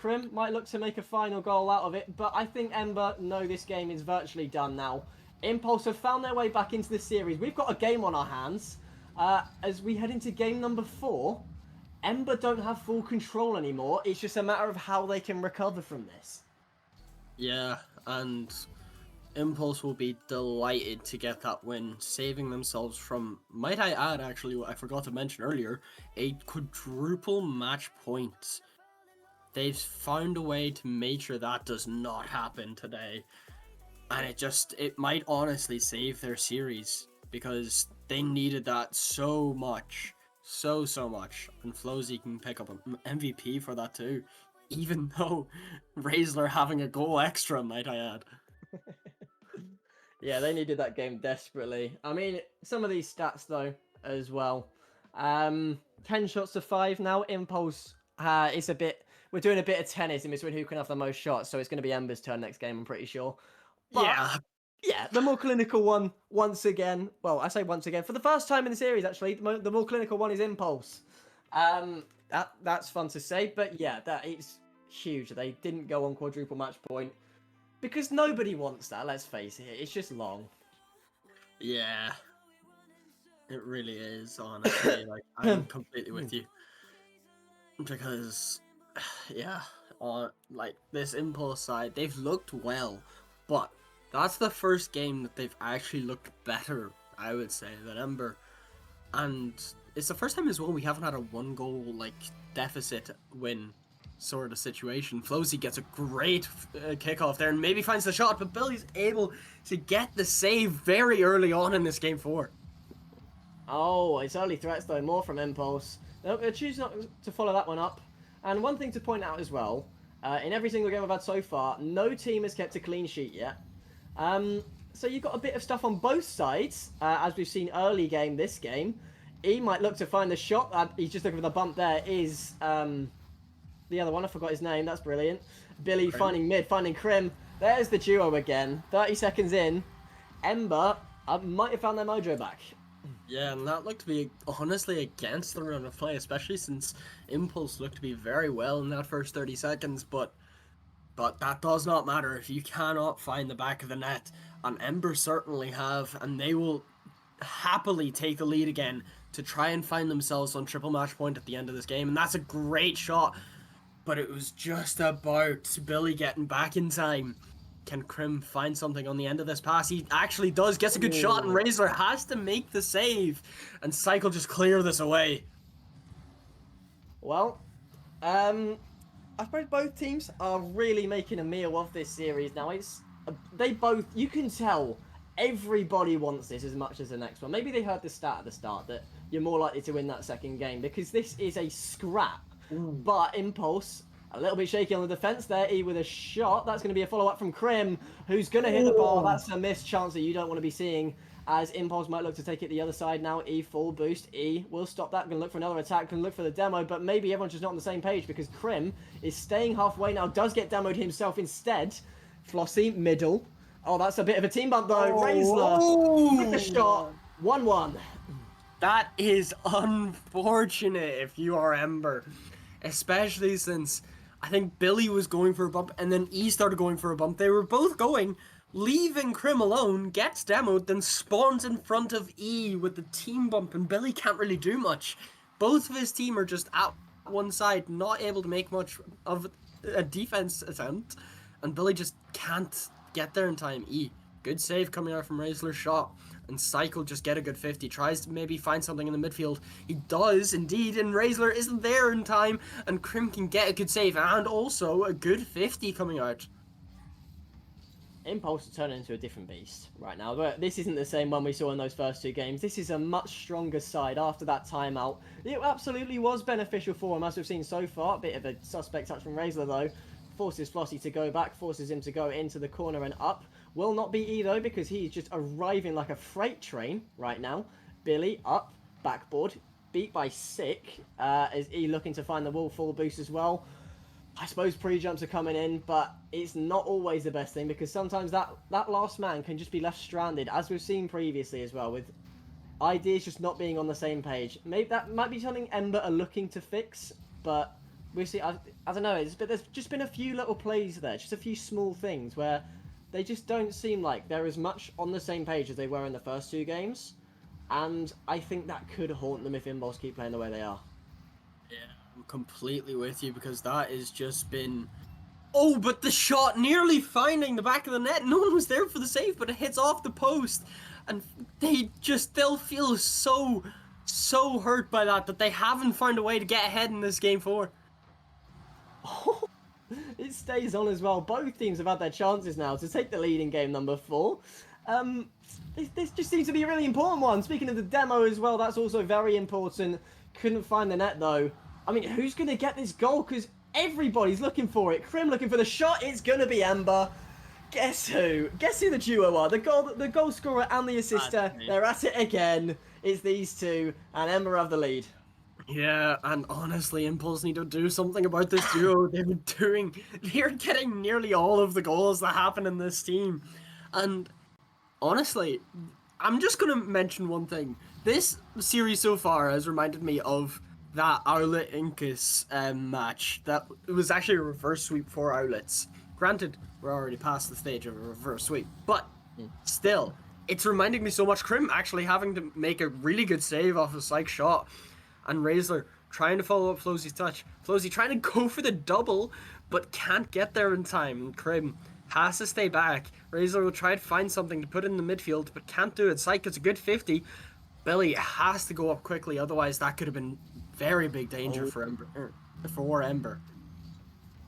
Speaker 4: Krim might look to make a final goal out of it, but I think Ember know this game is virtually done now. Impulse have found their way back into the series. We've got a game on our hands. As we head into game number 4, Ember don't have full control anymore. It's just a matter of how they can recover from this.
Speaker 5: Yeah, and Impulse will be delighted to get that win, saving themselves from, might I add actually, what I forgot to mention earlier, a quadruple match points. They've found a way to make sure that does not happen today. And it might honestly save their series, because they needed that so much. So much. And Flosy can pick up an MVP for that too. Even though Raisler having a goal extra, might I add.
Speaker 4: Yeah, they needed that game desperately. I mean, some of these stats though, as well. 10 shots to 5 now. Impulse is a bit... We're doing a bit of tennis in between who can have the most shots, so it's going to be Ember's turn next game, I'm pretty sure. But, yeah, the more clinical one, once again... Well, I say once again, for the first time in the series, actually, the more clinical one is Impulse. That's fun to say, but yeah, it's huge. They didn't go on quadruple match point. Because nobody wants that, let's face it. It's just long.
Speaker 5: Yeah. It really is, honestly. Like, I'm completely with you. Because, yeah, like, this Impulse side, they've looked well, but that's the first game that they've actually looked better, I would say, than Ember. And it's the first time as well we haven't had a one goal, like, deficit win sort of situation. Flozy gets a great kickoff there and maybe finds the shot, but Billy's able to get the save very early on in this game 4.
Speaker 4: Oh, it's early threats though, more from Impulse. They'll choose not to follow that one up. And one thing to point out as well, in every single game I've had so far, no team has kept a clean sheet yet. So you've got a bit of stuff on both sides, as we've seen early game this game. E might look to find the shot. He's just looking for the bump there. Is the other one, I forgot his name, that's brilliant. Billy finding mid, finding Crim. There's the duo again. 30 seconds in. Ember might have found their mojo back.
Speaker 5: Yeah, and that looked to be honestly against the run of play, especially since Impulse looked to be very well in that first 30 seconds, but that does not matter if you cannot find the back of the net, and Ember certainly have, and they will happily take the lead again to try and find themselves on triple match point at the end of this game, and that's a great shot, but it was just about Billy getting back in time. Can Crim find something on the end of this pass? He actually does, gets a good shot, and Razor has to make the save, and Cycle just clear this away.
Speaker 4: Well, I suppose both teams are really making a meal of this series now. They both, you can tell, everybody wants this as much as the next one. Maybe they heard the stat at the start that you're more likely to win that second game because this is a scrap. But Impulse, a little bit shaky on the defense there. E with a shot. That's going to be a follow-up from Crim, who's going to hit the ball. That's a missed chance that you don't want to be seeing, as Impulse might look to take it the other side now. E full boost. E will stop that. Going to look for another attack. Going to look for the demo, but maybe everyone's just not on the same page because Crim is staying halfway now. Does get demoed himself instead. Flossie, middle. Oh, that's a bit of a team bump though. Raisler with the shot. 1-1.
Speaker 5: That is unfortunate if you are Ember. Especially since I think Billy was going for a bump and then E started going for a bump. They were both going, leaving Crim alone, gets demoed, then spawns in front of E with the team bump, and Billy can't really do much. Both of his team are just at one side, not able to make much of a defense attempt, and Billy just can't get there in time. E, good save coming out from Raisler's shot, and Cycle just get a good 50, tries to maybe find something in the midfield. He does indeed, and Raisler isn't there in time, and Crim can get a good save, and also a good 50 coming out.
Speaker 4: Impulse is turning into a different beast right now. But this isn't the same one we saw in those first two games. This is a much stronger side after that timeout. It absolutely was beneficial for him, as we've seen so far. A bit of a suspect touch from Raisler, though. Forces Flossie to go back, forces him to go into the corner and up. Will not be E, though, because he's just arriving like a freight train right now. Billy up, backboard, beat by Sick. Is E looking to find the wall full boost as well? I suppose pre-jumps are coming in, but it's not always the best thing because sometimes that last man can just be left stranded, as we've seen previously as well, with ideas just not being on the same page. Maybe that might be something Ember are looking to fix, but we'll see. I don't know, but there's just been a few little plays there, just a few small things where they just don't seem like they're as much on the same page as they were in the first two games, and I think that could haunt them if Impulse keep playing the way they are.
Speaker 5: Yeah, I'm completely with you because that has just been... Oh, but the shot nearly finding the back of the net. No one was there for the save, but it hits off the post. And they'll feel so hurt by that they haven't found a way to get ahead in this game 4.
Speaker 4: It stays on as well. Both teams have had their chances now to take the lead in game number 4. This just seems to be a really important one. Speaking of the demo as well, that's also very important. Couldn't find the net though. I mean, who's going to get this goal? Because everybody's looking for it. Crim looking for the shot. It's going to be Ember. Guess who? Guess who the duo are? The goal scorer and the assister. They're at it again. It's these two, and Ember have the lead.
Speaker 5: Yeah, and honestly, Impulse need to do something about this duo. They're getting nearly all of the goals that happen in this team. And honestly, I'm just going to mention one thing. This series so far has reminded me of that Owlet Incus match. That it was actually a reverse sweep for Owlets. Granted, we're already past the stage of a reverse sweep, but still, it's reminding me so much Krim actually having to make a really good save off a psych shot, and Razor trying to follow up Flozy's touch. Flozy trying to go for the double, but can't get there in time. Krim has to stay back. Razor will try to find something to put in the midfield, but can't do it. Psych gets a good 50. Billy has to go up quickly, otherwise that could have been very big danger for Ember.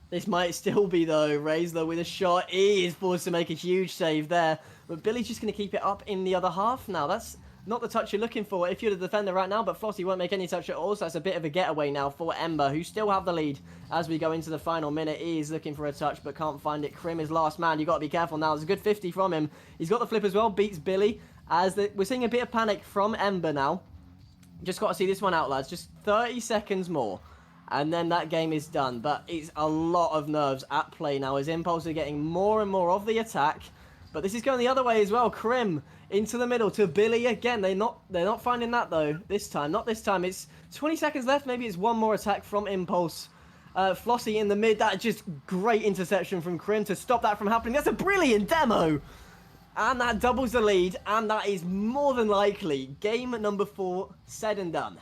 Speaker 4: This might still be, though. Razor with a shot. He is forced to make a huge save there. But Billy's just going to keep it up in the other half now. That's not the touch you're looking for if you're the defender right now, but Flossie won't make any touch at all, so that's a bit of a getaway now for Ember, who still have the lead as we go into the final minute. He is looking for a touch, but can't find it. Krim is last man. You've got to be careful now. There's a good 50 from him. He's got the flip as well, beats Billy, we're seeing a bit of panic from Ember now. Just got to see this one out, lads. Just 30 seconds more, and then that game is done. But it's a lot of nerves at play now, as Impulse are getting more and more of the attack. But this is going the other way as well. Krim into the middle to Billy again. They're not finding that though this time. Not this time. It's 20 seconds left. Maybe it's one more attack from Impulse. Flossie in the mid. That just great interception from Krim to stop that from happening. That's a brilliant demo. And that doubles the lead. And that is more than likely game number 4 said and done.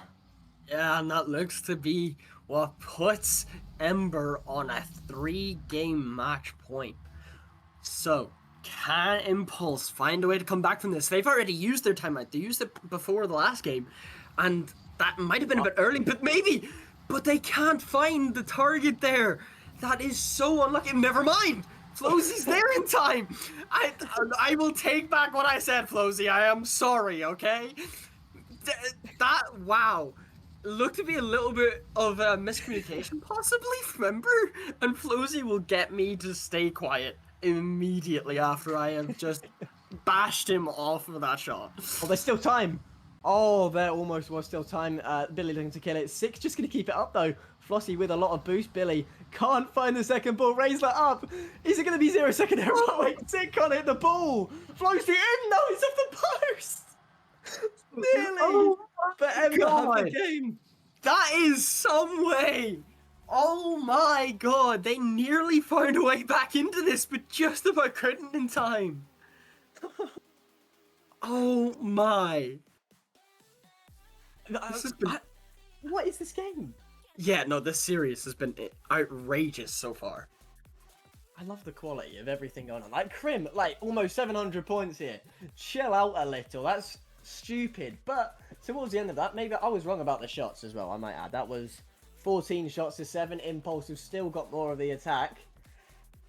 Speaker 5: Yeah, and that looks to be what puts Ember on a 3-game match point. So, can Impulse find a way to come back from this? They've already used their timeout. They used it before the last game, and that might have been a bit early, but maybe. But they can't find the target there. That is so unlucky. Never mind. Flozy's there in time. I will take back what I said, Flozy. I am sorry, okay? Wow. Looked to be a little bit of a miscommunication, possibly, from Ember, and Flozy will get me to stay quiet immediately after I have just bashed him off of that shot.
Speaker 4: Oh, there's still time. Oh, there almost was still time. Billy looking to kill it. 6 just going to keep it up, though. Flossie with a lot of boost. Billy can't find the second ball. Razor up. Is it going to be 0-second heroic? Sick can't hit the ball. Flows it in. No, it's off the post. Nearly.
Speaker 5: Oh,
Speaker 4: but Ember have the game.
Speaker 5: That is some way. Oh my god, they nearly found a way back into this, but just about couldn't in time. Oh my.
Speaker 4: What is this game?
Speaker 5: Yeah, no, this series has been outrageous so far.
Speaker 4: I love the quality of everything going on. Like Krim, like almost 700 points here. Chill out a little. That's stupid. But towards the end of that, maybe I was wrong about the shots as well, I might add. That was 14 shots to 7. Impulse have still got more of the attack.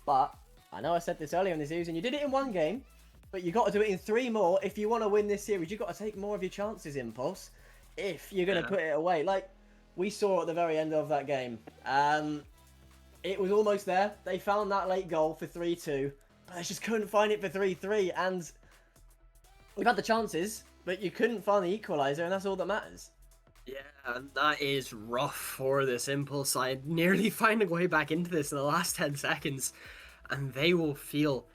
Speaker 4: But I know I said this earlier in the series, and you did it in 1 game, but you got to do it in 3 more if you want to win this series. You've got to take more of your chances, Impulse, if you're going to put it away. Like we saw at the very end of that game. It was almost there. They found that late goal for 3-2, but they just couldn't find it for 3-3. And we've had the chances, but you couldn't find the equaliser, and that's all that matters.
Speaker 5: Yeah, that is rough for this Impulse side. Nearly finding a way back into this in the last 10 seconds, and they will feel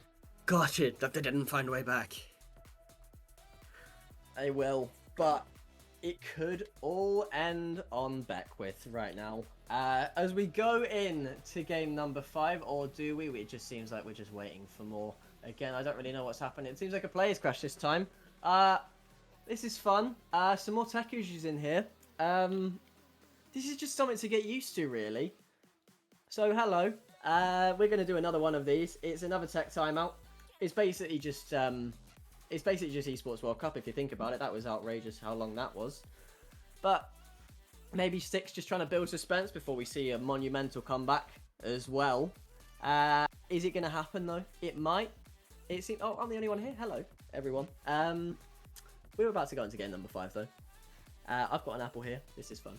Speaker 5: gutted that they didn't find a way back.
Speaker 4: They will, but it could all end on Beckwith right now. As we go in to game number 5, or do we? It just seems like we're just waiting for more. Again, I don't really know what's happening. It seems like a player's crash this time. This is fun. Some more tech issues in here. This is just something to get used to, really. So, hello. We're going to do another one of these. It's another tech timeout. It's basically just Esports World Cup, if you think about it. That was outrageous how long that was. But maybe Six just trying to build suspense before we see a monumental comeback as well. Is it going to happen, though? It might. It seems... Oh, I'm the only one here. Hello, everyone. We're about to go into game number 5, though. I've got an apple here. This is fun.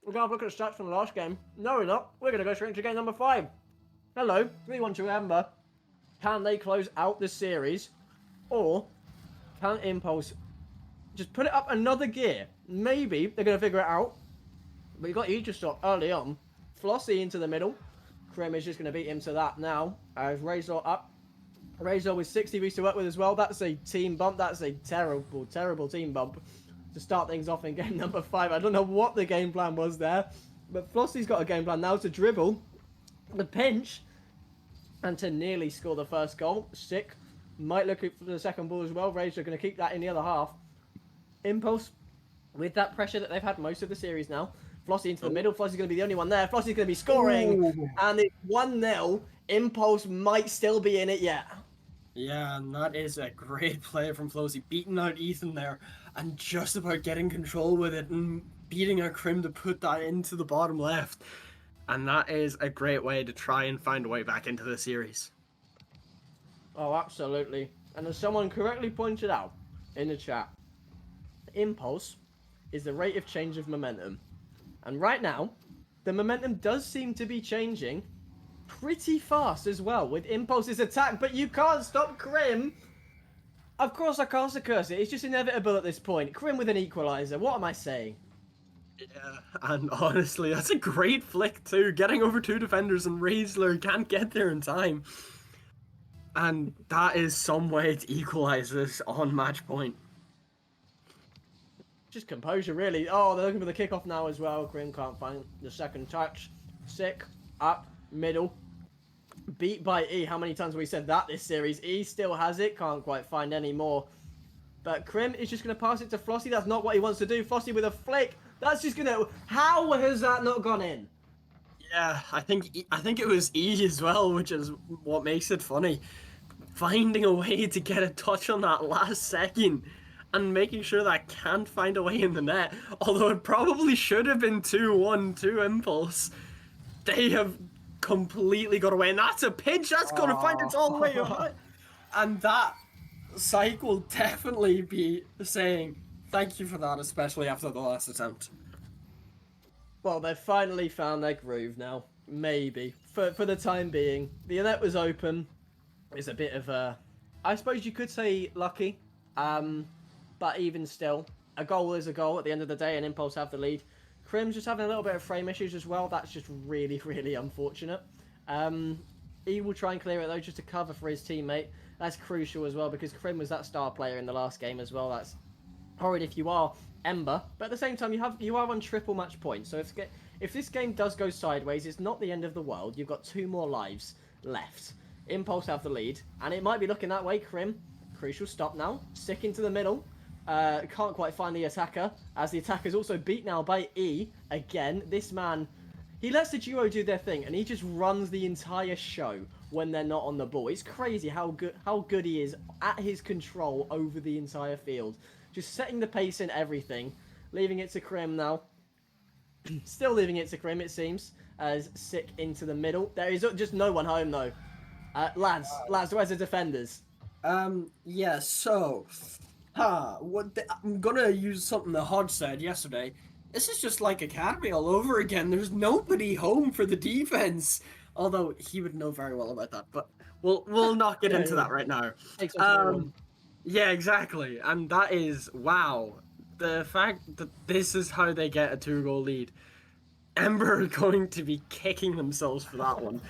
Speaker 4: We're going to look at the stats from the last game. No, we're not. We're going to go straight into game number 5. Hello, 3-1 to Ember. Can they close out the series? Or can Impulse just put it up another gear? Maybe they're going to figure it out. But you got Aegis stop early on. Flossie into the middle. Krim is just going to beat him to that now. As Razor up. Razor with 60 boost to work with as well. That's a team bump. That's a terrible, terrible team bump to start things off in game number 5. I don't know what the game plan was there. But Flossie's got a game plan now to dribble the pinch and to nearly score the first goal. Sick might look for the second ball as well. Rays are going to keep that in the other half. Impulse, with that pressure that they've had most of the series now. Flossie into the middle. Flossie's going to be the only one there. Flossie's going to be scoring.
Speaker 5: Ooh.
Speaker 4: And it's 1-0. Impulse might still be in it yet.
Speaker 5: Yeah, and that is a great play from Flossy, beating out Ethan there and just about getting control with it and beating out Krim to put that into the bottom left. And that is a great way to try and find a way back into the series.
Speaker 4: Oh, absolutely. And as someone correctly pointed out in the chat, impulse is the rate of change of momentum. And right now, the momentum does seem to be changing pretty fast as well with Impulse's attack, but you can't stop Krim. Of course I can't curse it. It's just inevitable at this point. Krim with an equalizer. What am I saying?
Speaker 5: Yeah, and honestly, that's a great flick too. Getting over 2 defenders and Raisler can't get there in time. And that is some way to equalize this on match point.
Speaker 4: Just composure, really. Oh, they're looking for the kickoff now as well. Krim can't find the second touch. Sick, up, middle. Beat by E. How many times have we said that this series? E still has it. Can't quite find any more. But Krim is just going to pass it to Flossie. That's not what he wants to do. Flossie with a flick. That's just going to... How has that not gone in?
Speaker 5: Yeah, I think it was E as well, which is what makes it funny. Finding a way to get a touch on that last second and making sure that can't find a way in the net. Although it probably should have been 2-1 to Impulse. They have completely got away, and that's a pitch that's going to find its all the way out. And that Psych will definitely be saying thank you for that, especially after the last attempt.
Speaker 4: Well, they've finally found their groove now. Maybe. For the time being. The net was open. It's a bit of a... I suppose you could say lucky. But even still, a goal is a goal at the end of the day, and Impulse have the lead. Krim's just having a little bit of frame issues as well. That's just really, really unfortunate. He will try and clear it, though, just to cover for his teammate. That's crucial as well, because Krim was that star player in the last game as well. That's horrid if you are Ember. But at the same time, you are on triple match points. So if this game does go sideways, it's not the end of the world. You've got 2 more lives left. Impulse have the lead, and it might be looking that way. Krim, crucial stop now. Stick into the middle. Can't quite find the attacker, as the attacker's also beat now by E. Again, this man, he lets the duo do their thing, and he just runs the entire show when they're not on the ball. It's crazy how good he is at his control over the entire field. Just setting the pace and everything. Leaving it to Krim now. Still leaving it to Krim, it seems, as Sick into the middle. There is just no one home, though. Lads, where's the defenders?
Speaker 5: Yeah, so... I'm gonna use something that Hodge said yesterday. This is just like Academy all over again. There's nobody home for the defense. Although he would know very well about that, but we'll not get into that right now. Yeah, exactly. And that is, wow. The fact that this is how they get a 2-goal lead. Ember are going to be kicking themselves for that one.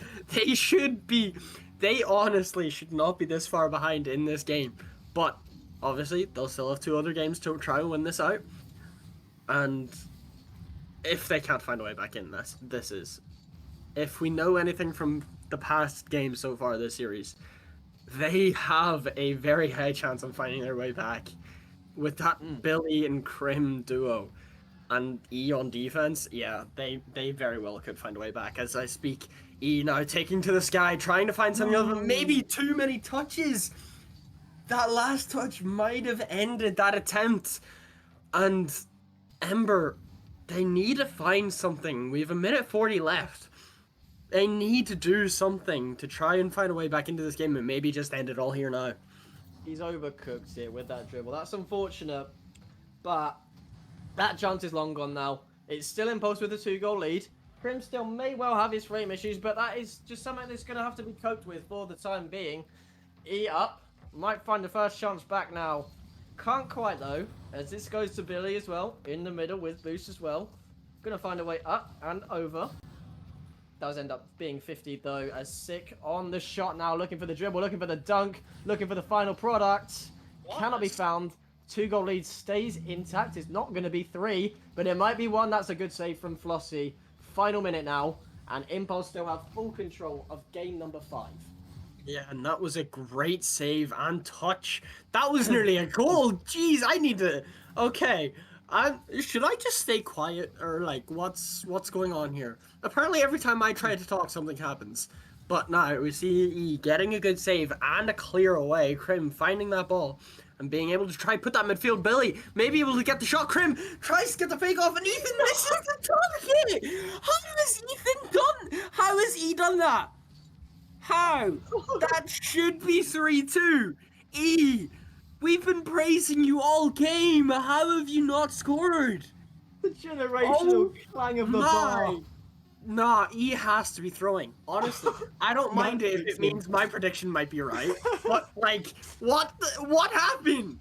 Speaker 5: They honestly should not be this far behind in this game. But obviously, they'll still have 2 other games to try and win this out. And if they can't find a way back in, this is... If we know anything from the past games so far this series, they have a very high chance of finding their way back. With that Billy and Krim duo and E on defense, yeah, they very well could find a way back. As I speak, E now taking to the sky, trying to find something other, maybe too many touches. That last touch might have ended that attempt. And Ember, they need to find something. We have 1:40 left. They need to do something to try and find a way back into this game and maybe just end it all here now.
Speaker 4: He's overcooked it with that dribble. That's unfortunate, but that chance is long gone now. It's still Impulse with a 2-goal lead. Krim still may well have his frame issues, but that is just something that's going to have to be coped with for the time being. E up. Might find the first chance back now. Can't quite, though, as this goes to Billy as well, in the middle with boost as well. Going to find a way up and over. Does end up being 50, though, as Sick on the shot now, looking for the dribble, looking for the dunk, looking for the final product. Cannot be found. 2-goal lead stays intact. It's not going to be 3, but it might be 1. That's a good save from Flossie. Final minute now, and Impulse still have full control of game number 5.
Speaker 5: Yeah, and that was a great save and touch. That was nearly a goal. Jeez, I need to. Okay, should I just stay quiet or like what's going on here? Apparently, every time I try to talk, something happens. But now we see E getting a good save and a clear away. Krim finding that ball and being able to try put that midfield. Billy may be able to get the shot. Krim tries to get the fake off, and Ethan misses the target. How has Ethan done? How has E done that? How? That should be 3-2. E, we've been praising you all game. How have you not scored?
Speaker 4: The generational clang of the bar.
Speaker 5: Nah, E has to be throwing. Honestly, I don't mind it if it means my prediction might be right. But like, what happened?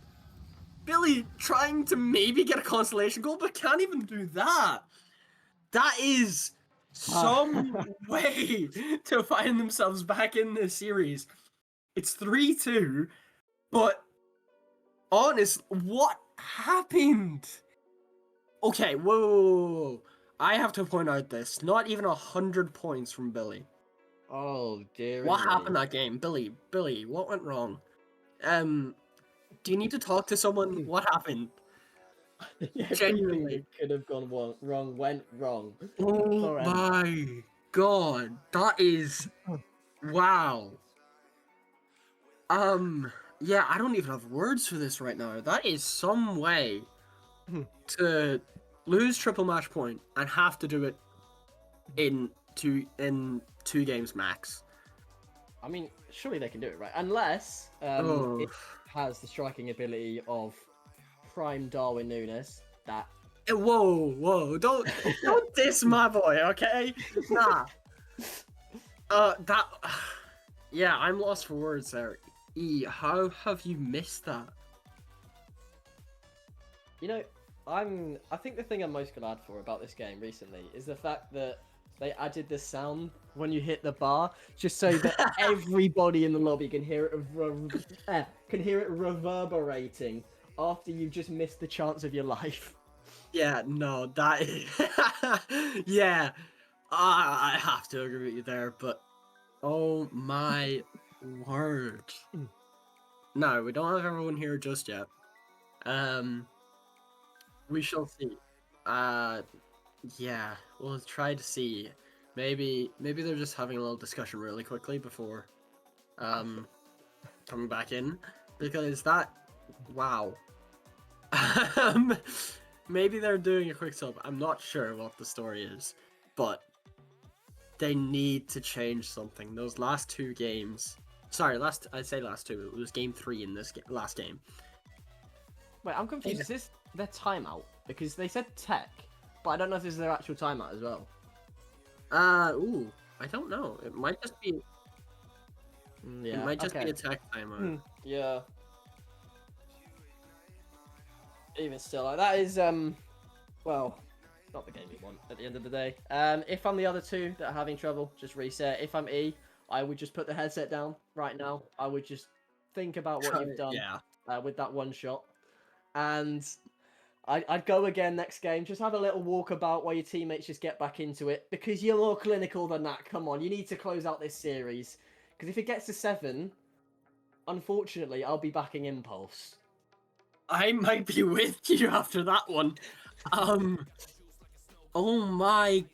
Speaker 5: Billy trying to maybe get a consolation goal, but can't even do that. That is some way to find themselves back in this series. It's 3-2, but honest, what happened? Okay, whoa. I have to point out this. Not even 100 points from Billy.
Speaker 4: Oh dear.
Speaker 5: What happened that game? Billy, what went wrong? Do you need to talk to someone? What happened?
Speaker 4: Yeah,
Speaker 5: Genuinely.
Speaker 4: it could have gone wrong, went wrong.
Speaker 5: Oh
Speaker 4: Sorry.
Speaker 5: my god. That is... Wow. Yeah, I don't even have words for this right now. That is some way to lose triple match point and have to do it in two games max.
Speaker 4: I mean, surely they can do it, right? Unless it has the striking ability of prime Darwin Núñez. That.
Speaker 5: Whoa! Don't diss my boy, okay? Nah. Yeah, I'm lost for words there. E, how have you missed that?
Speaker 4: You know, I think the thing I'm most glad for about this game recently is the fact that they added the sound when you hit the bar, just so that everybody in the lobby can hear it reverberating after you've just missed the chance of your life.
Speaker 5: Yeah, no, that is... yeah, I have to agree with you there, but oh my word. No, we don't have everyone here just yet. We shall see. Yeah, we'll try to see. Maybe they're just having a little discussion really quickly before coming back in, because that, wow. Maybe they're doing a quick sub. I'm not sure what the story is, but they need to change something. Those last two games. Sorry, I'd say last two. It was game 3 in this last game.
Speaker 4: Wait, I'm confused. Is this their timeout? Because they said tech, but I don't know if this is their actual timeout as well.
Speaker 5: Ooh, I don't know. It might just be.
Speaker 4: Yeah,
Speaker 5: it might just be a tech timeout.
Speaker 4: Yeah. Even still, like, that is well, not the game you want at the end of the day. If I'm the other two that are having trouble, just reset. If I'm E, I would just put the headset down right now. I would just think about what you've done with that one shot, and I'd go again next game. Just have a little walkabout while your teammates just get back into it, because you're more clinical than that. Come on, you need to close out this series, because if it gets to 7, unfortunately, I'll be backing Impulse.
Speaker 5: I might be with you after that one. Oh my,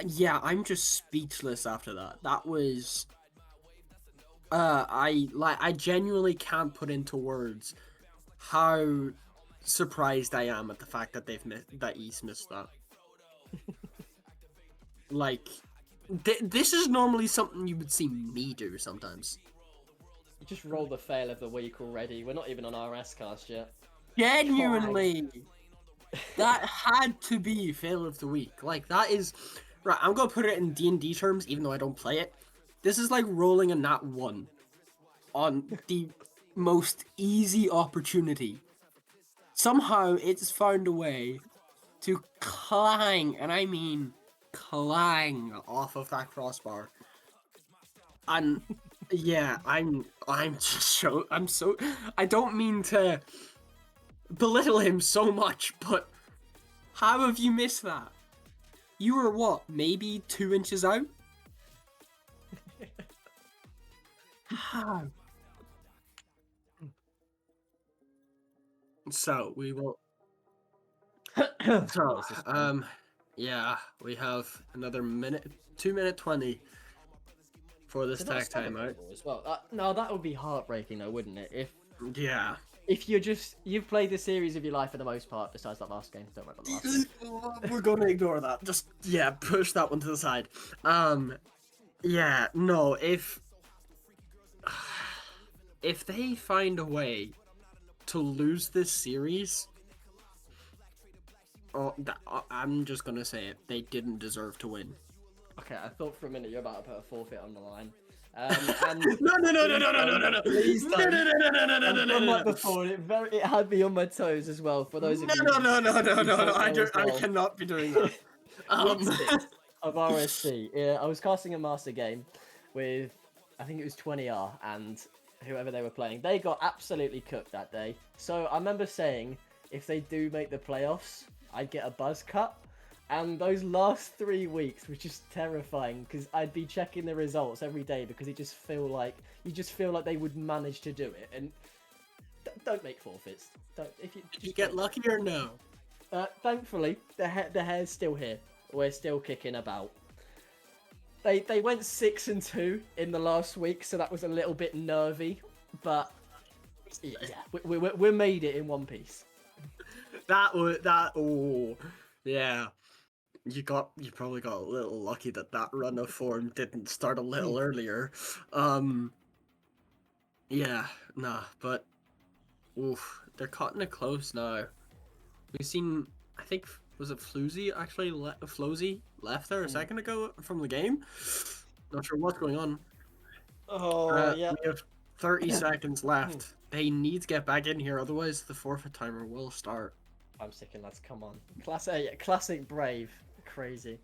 Speaker 5: yeah, I'm just speechless after that. That was, I genuinely can't put into words how surprised I am at the fact that that East missed that. Like, this is normally something you would see me do sometimes.
Speaker 4: You just rolled the fail of the week already. We're not even on RS cast yet.
Speaker 5: Genuinely, that had to be fail of the week. Like, that is right. I'm gonna put it in D&D terms, even though I don't play it. This is like rolling a nat 1 on the most easy opportunity. Somehow, it's found a way to clang, and I mean clang, off of that crossbar. And yeah, I'm just so I don't mean to belittle him so much, but how have you missed that? You were what, maybe 2 inches out? So we will.
Speaker 4: Oh,
Speaker 5: So,
Speaker 4: this is fun.
Speaker 5: yeah, we have another minute, 2 minute 20 for this
Speaker 4: Is there not
Speaker 5: tag time out.
Speaker 4: available as well? No, that would be heartbreaking though, wouldn't it?
Speaker 5: Yeah.
Speaker 4: If you've played the series of your life for the most part, besides that last game. Don't worry about the last game.
Speaker 5: We're gonna ignore that. Just push that one to the side. Yeah, no, if they find a way to lose this series, I'm just gonna say it. They didn't deserve to win.
Speaker 4: Okay, I thought for a minute you're about to put a forfeit on the line.
Speaker 5: No.
Speaker 4: Please
Speaker 5: No,
Speaker 4: don't.
Speaker 5: no, no, no, no, no, no, no,
Speaker 4: From
Speaker 5: no,
Speaker 4: like
Speaker 5: no.
Speaker 4: before, it had me on my toes as well. For those of you,
Speaker 5: No. I
Speaker 4: as well.
Speaker 5: cannot be doing that.
Speaker 4: Week 6 of RSC. Yeah, I was casting a master game with, I think it was 20R and whoever they were playing. They got absolutely cooked that day. So I remember saying, if they do make the playoffs, I'd get a buzz cut. And those last 3 weeks were just terrifying because I'd be checking the results every day because you just feel like they would manage to do it. And don't make forfeits. If
Speaker 5: Did you get lucky or no?
Speaker 4: Thankfully, the hair's still here. We're still kicking about. They went 6-2 in the last week, so that was a little bit nervy. But yeah, we made it in one piece.
Speaker 5: Oh yeah. You probably got a little lucky that run of form didn't start a little earlier. Yeah, nah, but they're cutting it close now. We've seen, I think, was it Floozy actually? Flozy left there a second ago from the game. Not sure what's going on.
Speaker 4: Oh yeah.
Speaker 5: We have 30 seconds left. They need to get back in here, otherwise the forfeit timer will start.
Speaker 4: I'm sick and lads, come on. Classic Brave. Crazy.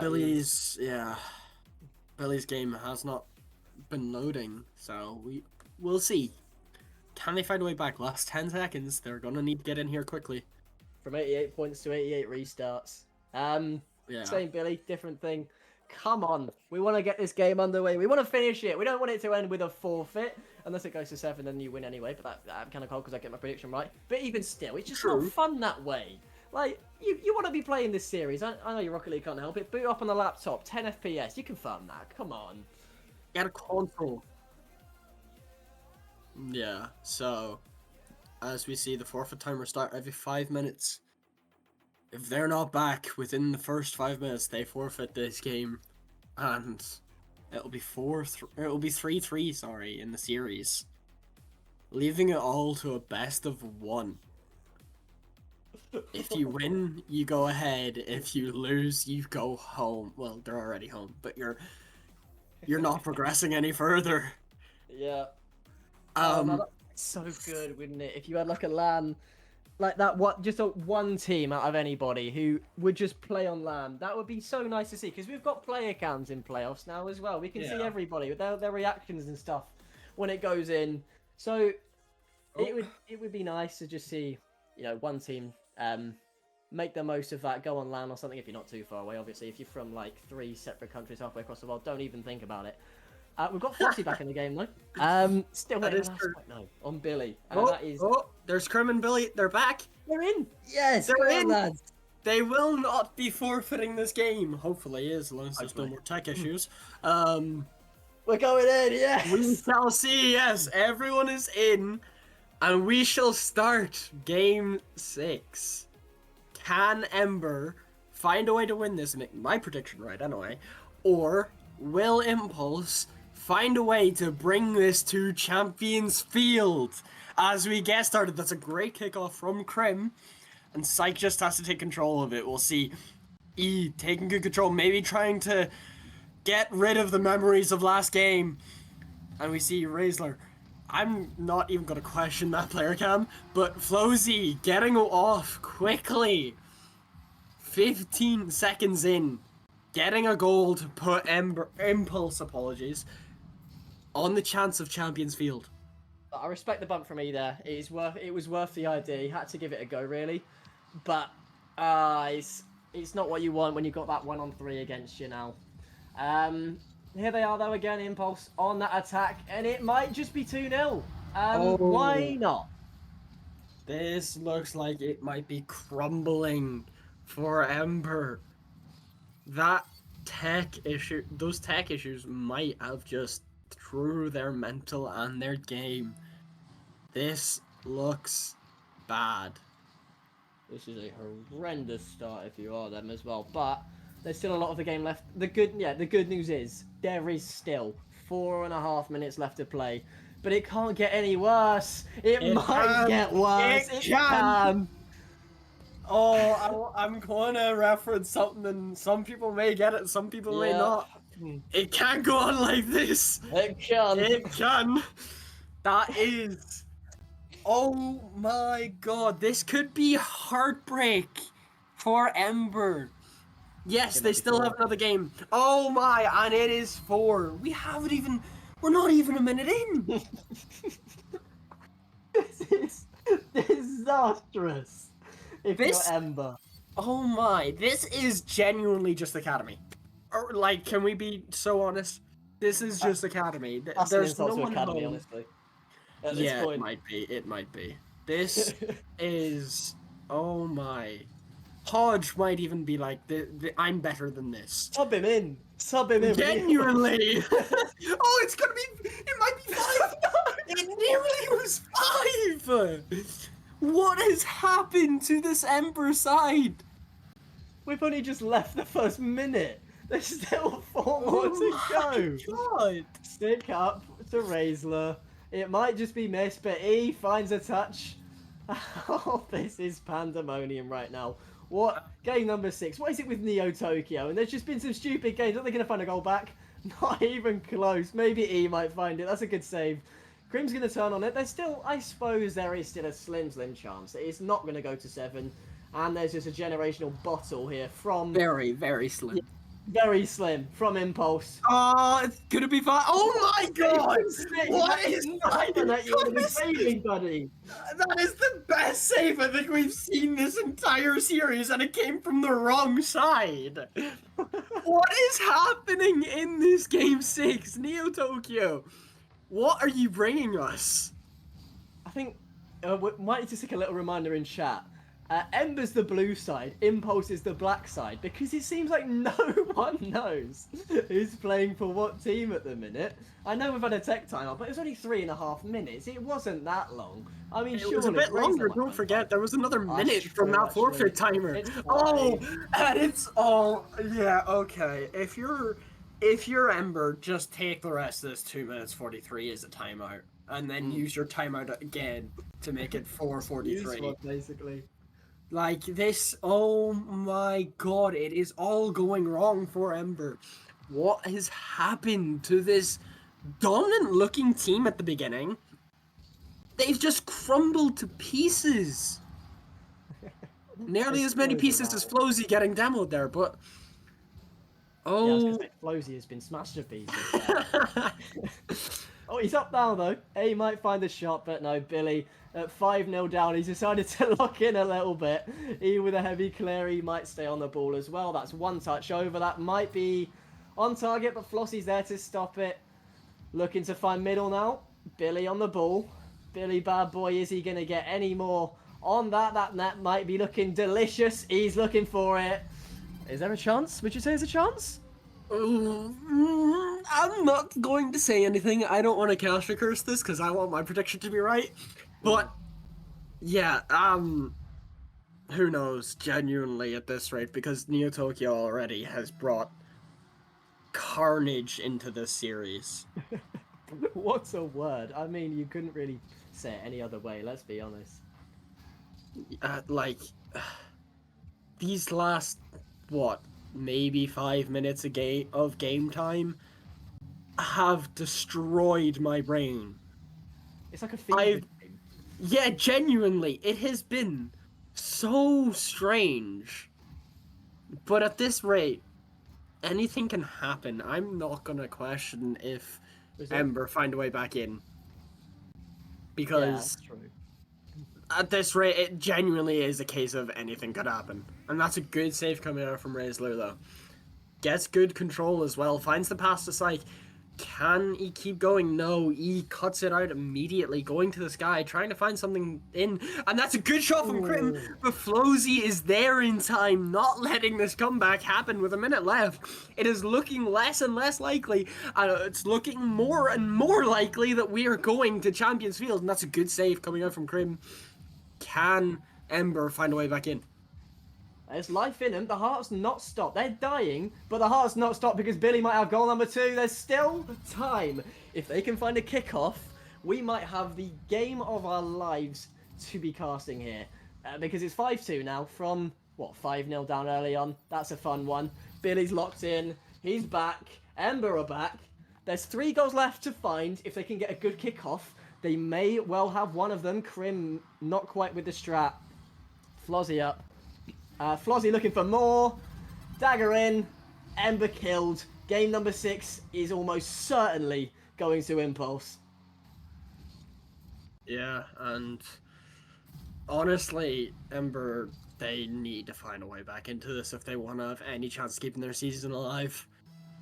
Speaker 5: Billy's game has not been loading, so we'll see. Can they find a way back? Last 10 seconds. They're gonna need to get in here quickly.
Speaker 4: From 88 points to 88 restarts.
Speaker 5: Yeah.
Speaker 4: Same Billy, different thing. Come on, we want to get this game underway. We want to finish it. We don't want it to end with a forfeit. Unless it goes to 7, then you win anyway. But I'm kind of cold because I get my prediction right. But even still, it's just not fun that way. Like, you want to be playing this series. I know your Rocket League can't help it. Boot up on the laptop, 10 FPS. You can farm that. Come on.
Speaker 5: Get a console. Yeah, so as we see, the forfeit timer start every 5 minutes. If they're not back within the first 5 minutes, they forfeit this game, and it'll be 3-3, sorry, in the series, leaving it all to a best of 1. If you win, you go ahead. If you lose, you go home. Well, they're already home, but you're not progressing any further.
Speaker 4: Yeah. That's so good, wouldn't it? If you had like a LAN like that, just one team out of anybody who would just play on LAN, that would be so nice to see. Because we've got player cams in playoffs now as well. We can see everybody with their reactions and stuff when it goes in. So it would be nice to just see, one team make the most of that, go on LAN or something if you're not too far away. Obviously, if you're from like 3 separate countries halfway across the world, don't even think about it. We've got Foxy back in the game though. Still waiting on Billy.
Speaker 5: There's Crim and Billy. They're back.
Speaker 4: They're in. Yes,
Speaker 5: they're in.
Speaker 4: Lads.
Speaker 5: They will not be forfeiting this game. Hopefully, as long as there's no more tech issues.
Speaker 4: We're going in. Yes.
Speaker 5: We shall see. Yes, everyone is in, and we shall start game 6. Can Ember find a way to win this and make my prediction right anyway, or will Impulse find a way to bring this to Champions Field? As we get started, that's a great kickoff from Krim, and Psych just has to take control of it. We'll see E taking good control, maybe trying to get rid of the memories of last game. And we see Raisler. I'm not even going to question that player cam, but Flozy getting off quickly. 15 seconds in, getting a goal to put Impulse, on the chance of Champions Field.
Speaker 4: I respect the bump from E there. It was worth the idea. You had to give it a go, really. But it's not what you want when you've got that 1-on-3 against you now. Here they are though again, Impulse on that attack, and it might just be 2-0.
Speaker 5: Oh.
Speaker 4: Why not?
Speaker 5: This looks like it might be crumbling for Ember. That those tech issues might have just threw their mental and their game. This looks bad.
Speaker 4: This is a horrendous start if you are them as well, but there's still a lot of the game left. The good news is there is still 4.5 minutes left to play, but it can't get any worse. It might
Speaker 5: can.
Speaker 4: get worse.
Speaker 5: It can. Oh, I'm gonna reference something, and some people may get it, some people may not. It can't go on like this.
Speaker 4: It can.
Speaker 5: It can. That is. Oh my god, this could be heartbreak for Ember. Yes, they still have another game. Oh my, and it is 4. We're not even a minute in.
Speaker 4: This is disastrous. If you're Ember.
Speaker 5: Oh my, this is genuinely just Academy. Or, like, can we be so honest? This is just Academy. There's no one
Speaker 4: Academy,
Speaker 5: home.
Speaker 4: honestly. At this
Speaker 5: Yeah,
Speaker 4: point.
Speaker 5: it might be. This is, oh my. Hodge might even be like, I'm better than this.
Speaker 4: Sub him in.
Speaker 5: Genuinely. Oh, it's gonna be, it might be 5. It nearly was 5. What has happened to this Ember side?
Speaker 4: We've only just left the first minute. There's still 4 more to go.
Speaker 5: God.
Speaker 4: Stick up to Raisler. It might just be missed, but E finds a touch. Oh, this is pandemonium right now. What? Game number 6. What is it with Neo Tokyo? And there's just been some stupid games. Are they going to find a goal back? Not even close. Maybe E might find it. That's a good save. Crim's going to turn on it. There's still, I suppose there is still a slim chance that it's not going to go to 7. And there's just a generational bottle here from...
Speaker 5: Very, very slim.
Speaker 4: Very slim from Impulse.
Speaker 5: Oh, it's gonna be fine. Oh my god! What is
Speaker 4: saving, buddy?
Speaker 5: That is the best save I think we've seen this entire series, and it came from the wrong side. What is happening in this game 6, Neo Tokyo? What are you bringing us?
Speaker 4: I think we might need to stick a little reminder in chat. Ember's the blue side, Impulse is the black side, because it seems like no one knows who's playing for what team at the minute. I know we've had a tech timeout, but it was only 3.5 minutes. It wasn't that long. I mean,
Speaker 5: it was a bit longer, don't forget. There was another minute from that forfeit timer. Oh, and it's all... Yeah, okay. If you're Ember, just take the rest of this 2 minutes 43 as a timeout, and then use your timeout again to make it 4:43.
Speaker 4: Basically.
Speaker 5: Like this, oh my god, it is all going wrong for Ember. What has happened to this dominant looking team at the beginning? They've just crumbled to pieces. Nearly as many pieces as Flowsy getting demoed there, but... Oh...
Speaker 4: Yeah, I was gonna say, Flowsy has been smashed to pieces. Oh, he's up now though. A might find a shot, but no, Billy at 5-0 down. He's decided to lock in a little bit. E with a heavy clear, he might stay on the ball as well. That's one touch over. That might be on target, but Flossie's there to stop it. Looking to find middle now. Billy on the ball. Billy, bad boy, is he going to get any more on that? That net might be looking delicious. He's looking for it. Is there a chance? Would you say there's a chance?
Speaker 5: I'm not going to say anything. I don't want to caster curse this because I want my prediction to be right. But yeah, who knows genuinely at this rate, because Neo Tokyo already has brought carnage into this series.
Speaker 4: What's a word? I mean, you couldn't really say it any other way, let's be honest.
Speaker 5: These last, what, maybe 5 minutes of game time have destroyed my brain.
Speaker 4: It's like a fever.
Speaker 5: Yeah, genuinely, it has been so strange. But at this rate, anything can happen. I'm not gonna question if Ember find a way back in. Because at this rate, it genuinely is a case of anything could happen. And that's a good save coming out from Raisler, though. gets good control as well, finds the pass to Psych. Can he keep going? No, he cuts it out immediately, going to the sky, trying to find something in, and that's a good shot from Crim, but Flozy is there in time, not letting this comeback happen with a minute left. It is looking less and less likely, and it's looking more and more likely that we are going to Champions Field, and that's a good save coming out from Crim. Can Ember find a way back in?
Speaker 4: There's life in them. The heart's not stopped. They're dying, but the heart's not stopped because Billy might have goal number 2. There's still time. If they can find a kickoff, we might have the game of our lives to be casting here. Because it's 5-2 now from, 5-0 down early on. That's a fun one. Billy's locked in. He's back. Ember are back. There's 3 goals left to find. If they can get a good kickoff, they may well have one of them. Crim not quite with the strat. Flozzy up. Flozzy looking for more. Dagger in. Ember killed. Game number 6 is almost certainly going to Impulse.
Speaker 5: Yeah, and honestly, Ember, they need to find a way back into this if they want to have any chance of keeping their season alive.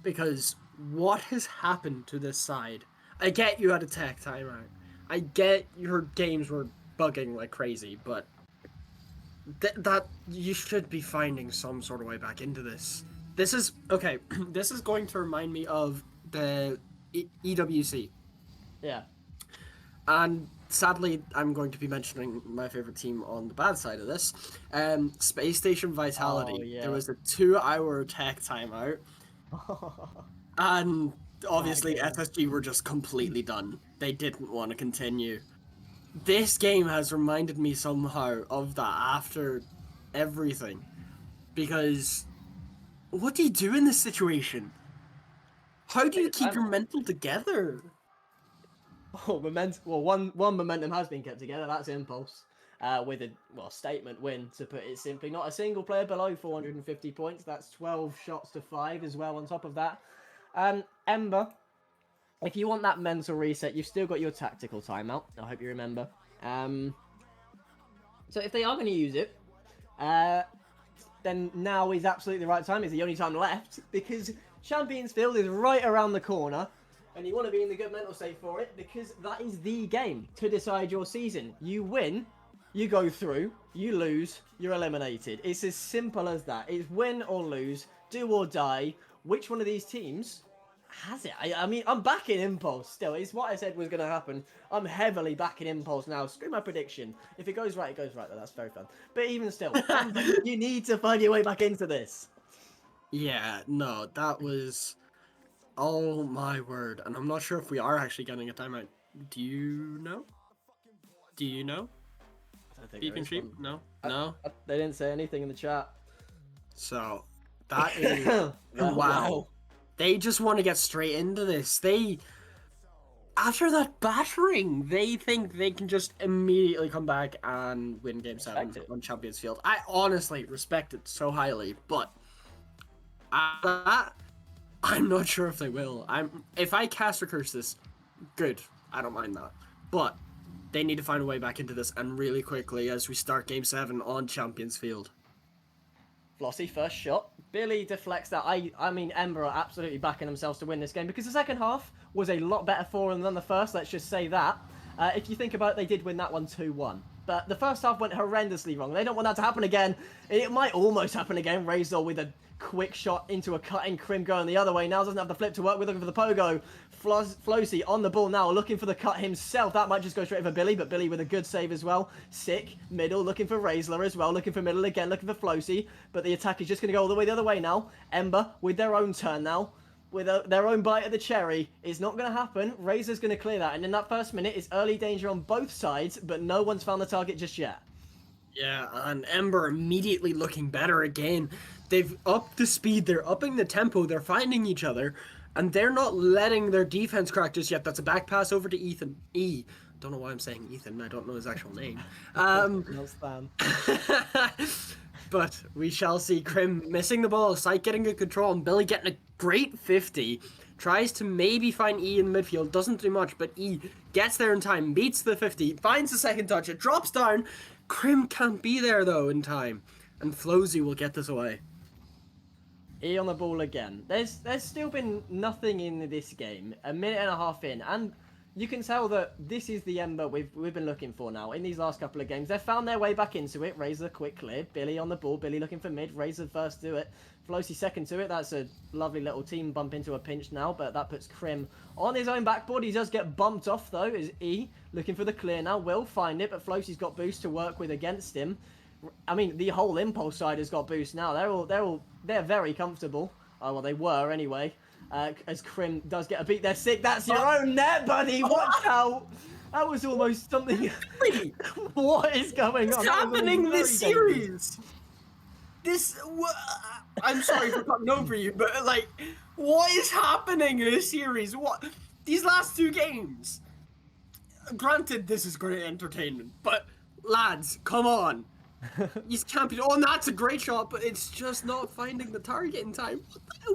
Speaker 5: Because what has happened to this side? I get you had a tech timeout. I get your games were bugging like crazy, but that you should be finding some sort of way back into this. This is okay. This is going to remind me of the EWC.
Speaker 4: Yeah.
Speaker 5: And sadly, I'm going to be mentioning my favorite team on the bad side of this. Space Station Vitality.
Speaker 4: Oh, yeah.
Speaker 5: There was a 2-hour tech timeout, and obviously SSG were just completely done. They didn't want to continue. This game has reminded me somehow of that after everything. Because what do you do in this situation? How do you keep your mental together?
Speaker 4: Oh, momentum. Well, one momentum has been kept together. That's Impulse. With a statement win, to put it simply. Not a single player below 450 points. That's 12 shots to 5 as well on top of that. Ember, if you want that mental reset, you've still got your tactical timeout. I hope you remember. So if they are going to use it, then now is absolutely the right time. It's the only time left because Champions Field is right around the corner. And you want to be in the good mental state for it because that is the game to decide your season. You win, you go through. You lose, you're eliminated. It's as simple as that. It's win or lose, do or die. Which one of these teams has it? I mean, I'm backing Impulse still. It's what I said was going to happen. I'm heavily backing Impulse now. Screw my prediction. If it goes right, it goes right. That's very fun. But even still, you need to find your way back into this.
Speaker 5: Yeah, no, that was... Oh my word. And I'm not sure if we are actually getting a timeout. Do you know? Do you know?
Speaker 4: I don't think
Speaker 5: Beacon
Speaker 4: there is
Speaker 5: Sheep?
Speaker 4: one.
Speaker 5: No? No?
Speaker 4: They didn't say anything in the chat.
Speaker 5: So, that is... wow. They just want to get straight into this. They... After that battering, they think they can just immediately come back and win Game 7 on Champions Field. I honestly respect it so highly, but... After that... I'm not sure if they will. If I cast or curse this, good. I don't mind that. But they need to find a way back into this, and really quickly as we start Game 7 on Champions Field.
Speaker 4: Flossie, first shot. Billy deflects that. I mean, Ember are absolutely backing themselves to win this game because the second half was a lot better for them than the first. Let's just say that. If you think about it, they did win that one 2-1. But the first half went horrendously wrong. They don't want that to happen again. It might almost happen again. Razor with a quick shot into a cut-in. Crim going the other way. Now doesn't have the flip to work with, looking for the pogo. Flossie on the ball now, looking for the cut himself. That might just go straight for Billy, but Billy with a good save as well. Sick. Middle, looking for Razor as well. Looking for middle again, looking for Flossie. But the attack is just going to go all the other way now. Ember with their own turn now. With their own bite of the cherry. It's not going to happen. Razor's going to clear that. And in that first minute, it's early danger on both sides, but no one's found the target just yet.
Speaker 5: Yeah, and Ember immediately looking better again. They've upped the speed, they're upping the tempo, they're finding each other, and they're not letting their defense crack just yet. That's a back pass over to Ethan. Don't know why I'm saying Ethan, I don't know his actual name.
Speaker 4: No spam.
Speaker 5: But we shall see. Crim missing the ball, Sight getting good control, and Billy getting a great 50. Tries to maybe find E in the midfield, doesn't do much, but E gets there in time, beats the 50, finds the second touch, it drops down. Crim can't be there though in time, and Flosy will get this away.
Speaker 4: E on the ball again. There's still been nothing in this game. A minute and a half in, and you can tell that this is the Ember we've been looking for now in these last couple of games. They've found their way back into it. Razor quick clear. Billy on the ball. Billy looking for mid. Razor first to it. Flosi second to it. That's a lovely little team bump into a pinch now, but that puts Crim on his own backboard. He does get bumped off though. Is E looking for the clear now? Will find it, but Flosi's got boost to work with against him. I mean, the whole Impulse side has got boost now. They're very comfortable. Oh well, they were anyway. As Crim does get a beat, they're sick. That's your own net, buddy. Watch out. That was almost something. What is going on?
Speaker 5: What's happening this series? I'm sorry for cutting over you, but like, what is happening in this series? What? These last 2 games. Granted, this is great entertainment, but lads, come on. He's champion. Oh, and that's a great shot, but it's just not finding the target in time.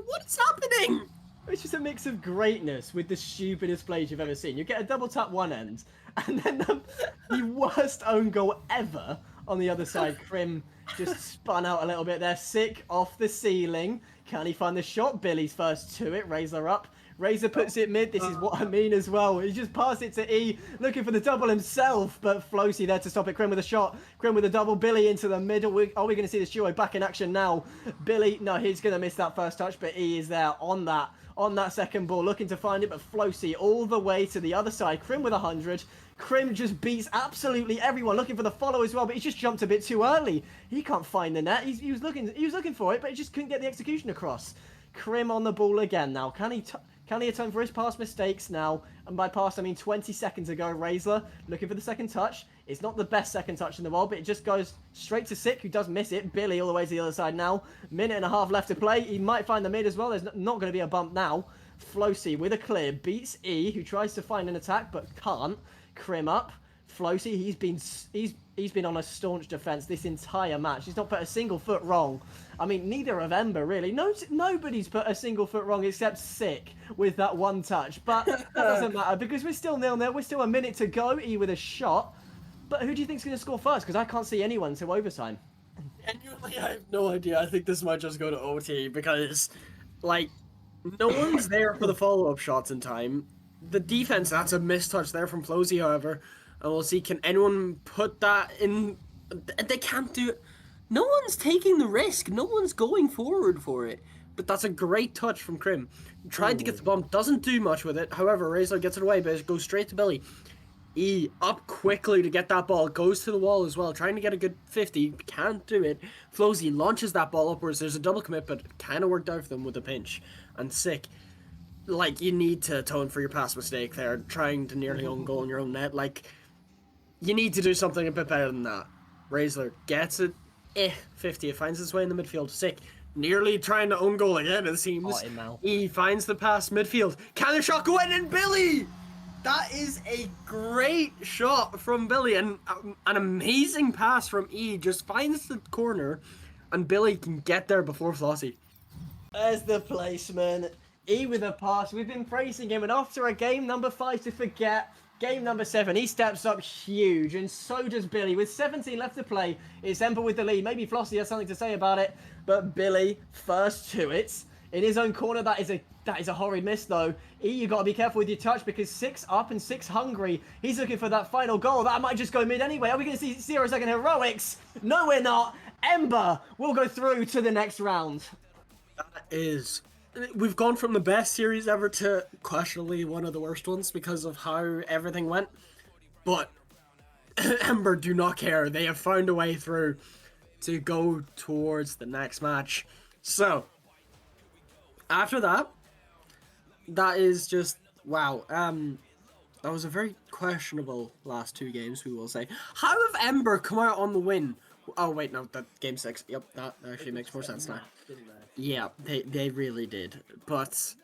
Speaker 5: What's happening?
Speaker 4: It's just a mix of greatness with the stupidest plays you've ever seen. You get a double tap one end, and then the worst own goal ever on the other side. Crim just spun out a little bit there. Sick off the ceiling. Can he find the shot? Billy's first to it. Razor up. Razor puts it mid. This is what I mean as well. He just passed it to E, looking for the double himself, but Flosi there to stop it. Crim with a shot. Crim with a double. Billy into the middle. Are we going to see this duo back in action now? Billy, no, he's going to miss that first touch, but E is there on that second ball, looking to find it, but Flosi all the way to the other side. Crim with 100. Crim just beats absolutely everyone, looking for the follow as well, but he just jumped a bit too early. He can't find the net. He was looking for it, but he just couldn't get the execution across. Crim on the ball again now. Can he atone for his past mistakes now? And by past, I mean 20 seconds ago. Razor looking for the second touch. It's not the best second touch in the world, but it just goes straight to Sick, who does miss it. Billy all the way to the other side now. Minute and a half left to play. He might find the mid as well. There's not going to be a bump now. Flosi with a clear beats E, who tries to find an attack but can't. Crim up. Flosi, he's been on a staunch defense this entire match. He's not put a single foot wrong. I mean, neither of Ember really. Nobody's put a single foot wrong except Sick with that one touch. But that doesn't matter because we're still 0-0. We're still a minute to go. E with a shot. But who do you think's going to score first? Because I can't see anyone till overtime.
Speaker 5: Genuinely, I have no idea. I think this might just go to OT because, like, no one's there for the follow-up shots in time. The defense, that's a mistouch there from Flosi, however. And we'll see, can anyone put that in? They can't do it. No one's taking the risk. No one's going forward for it. But that's a great touch from Crim. Tried to get the bump, doesn't do much with it. However, Razor gets it away, but it goes straight to Billy. E up quickly to get that ball, goes to the wall as well, trying to get a good 50, can't do it. Flosi launches that ball upwards, there's a double commit, but kind of worked out for them with a pinch. And Sick, like, you need to atone for your past mistake there, trying to nearly own goal in your own net. Like, you need to do something a bit better than that. Razor gets it, 50, it finds its way in the midfield. Sick, nearly trying to own goal again, it seems. E finds the pass midfield, can the shot go in, and Billy! That is a great shot from Billy, and an amazing pass from E. Just finds the corner, and Billy can get there before Flossie.
Speaker 4: There's the placement. E with a pass. We've been praising him, and after a game number 5 to forget, game number 7, he steps up huge, and so does Billy. With 17 left to play, it's Ember with the lead. Maybe Flossie has something to say about it, but Billy first to it. In his own corner, that is a horrid miss, though. E, you got to be careful with your touch because 6 up and 6 hungry. He's looking for that final goal. That might just go mid anyway. Are we going to see 0-second heroics? No, we're not. Ember will go through to the next round.
Speaker 5: That is... We've gone from the best series ever to questionably one of the worst ones because of how everything went. But Ember do not care. They have found a way through to go towards the next match. So... after that, that is just, wow, that was a very questionable last 2 games, we will say. How have Ember come out on the win? Oh, wait, no, that game 6, yep, that actually makes more sense now. Yeah, they really did, but,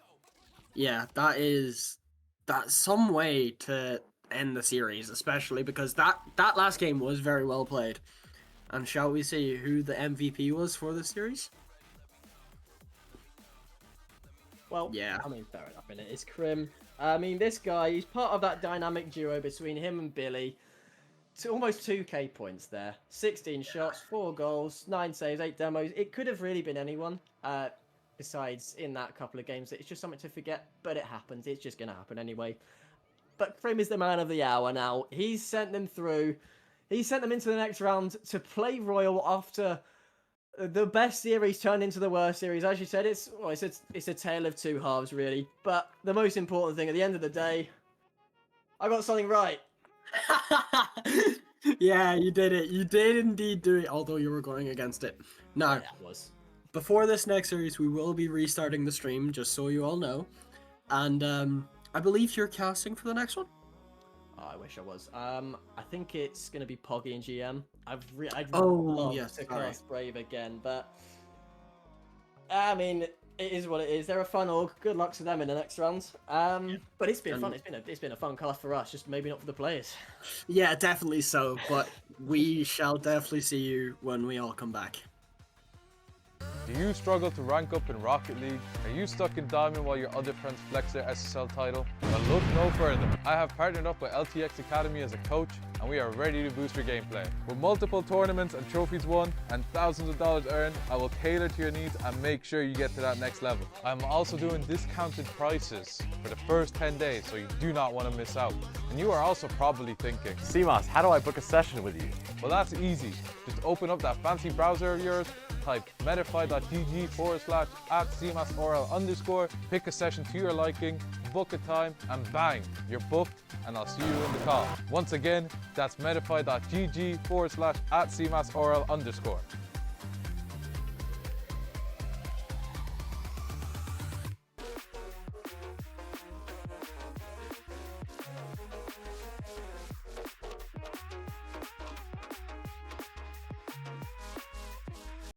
Speaker 5: yeah, that's some way to end the series, especially because that last game was very well played. And shall we see who the MVP was for the series?
Speaker 4: Well,
Speaker 5: yeah.
Speaker 4: I mean, fair enough, innit? It's Crim. I mean, this guy, he's part of that dynamic duo between him and Billy. Almost 2k points there. 16 shots, 4 goals, 9 saves, 8 demos. It could have really been anyone. besides in that couple of games. It's just something to forget, but it happens. It's just going to happen anyway. But Krim is the man of the hour now. He's sent them through. He sent them into the next round to play Royal after the best series turned into the worst series. As you said, it's a tale of two halves, really. But the most important thing at the end of the day, I got something right.
Speaker 5: Yeah, you did it. You did indeed do it, although you were going against it. Now,
Speaker 4: Yeah, it was.
Speaker 5: before this next series, we will be restarting the stream, just so you all know. And I believe you're casting for the next one.
Speaker 4: Oh, I wish I was. I think it's gonna be Poggy and GM. I'd
Speaker 5: Oh,
Speaker 4: love
Speaker 5: yes,
Speaker 4: to
Speaker 5: sorry.
Speaker 4: cast Brave again, but I mean, it is what it is. They're a fun org. Good luck to them in the next round. But it's been fun. It's been a fun cast for us, just maybe not for the players.
Speaker 5: Yeah, definitely so. But we shall definitely see you when we all come back.
Speaker 2: Do you struggle to rank up in Rocket League? Are you stuck in Diamond while your other friends flex their SSL title? Well, look no further. I have partnered up with LTXAcademy as a coach, and we are ready to boost your gameplay. With multiple tournaments and trophies won, and thousands of dollars earned, I will cater to your needs and make sure you get to that next level. I'm also doing discounted prices for the first 10 days, so you do not want to miss out. And you are also probably thinking,
Speaker 3: CMOS, how do I book a session with you?
Speaker 2: well, that's easy. Just open up that fancy browser of yours, type metafy.gg/@cmasorl_, pick a session to your liking, book a time, and bang, you're booked, and I'll see you in the call. Once again, that's metafy.gg/@cmasorl_.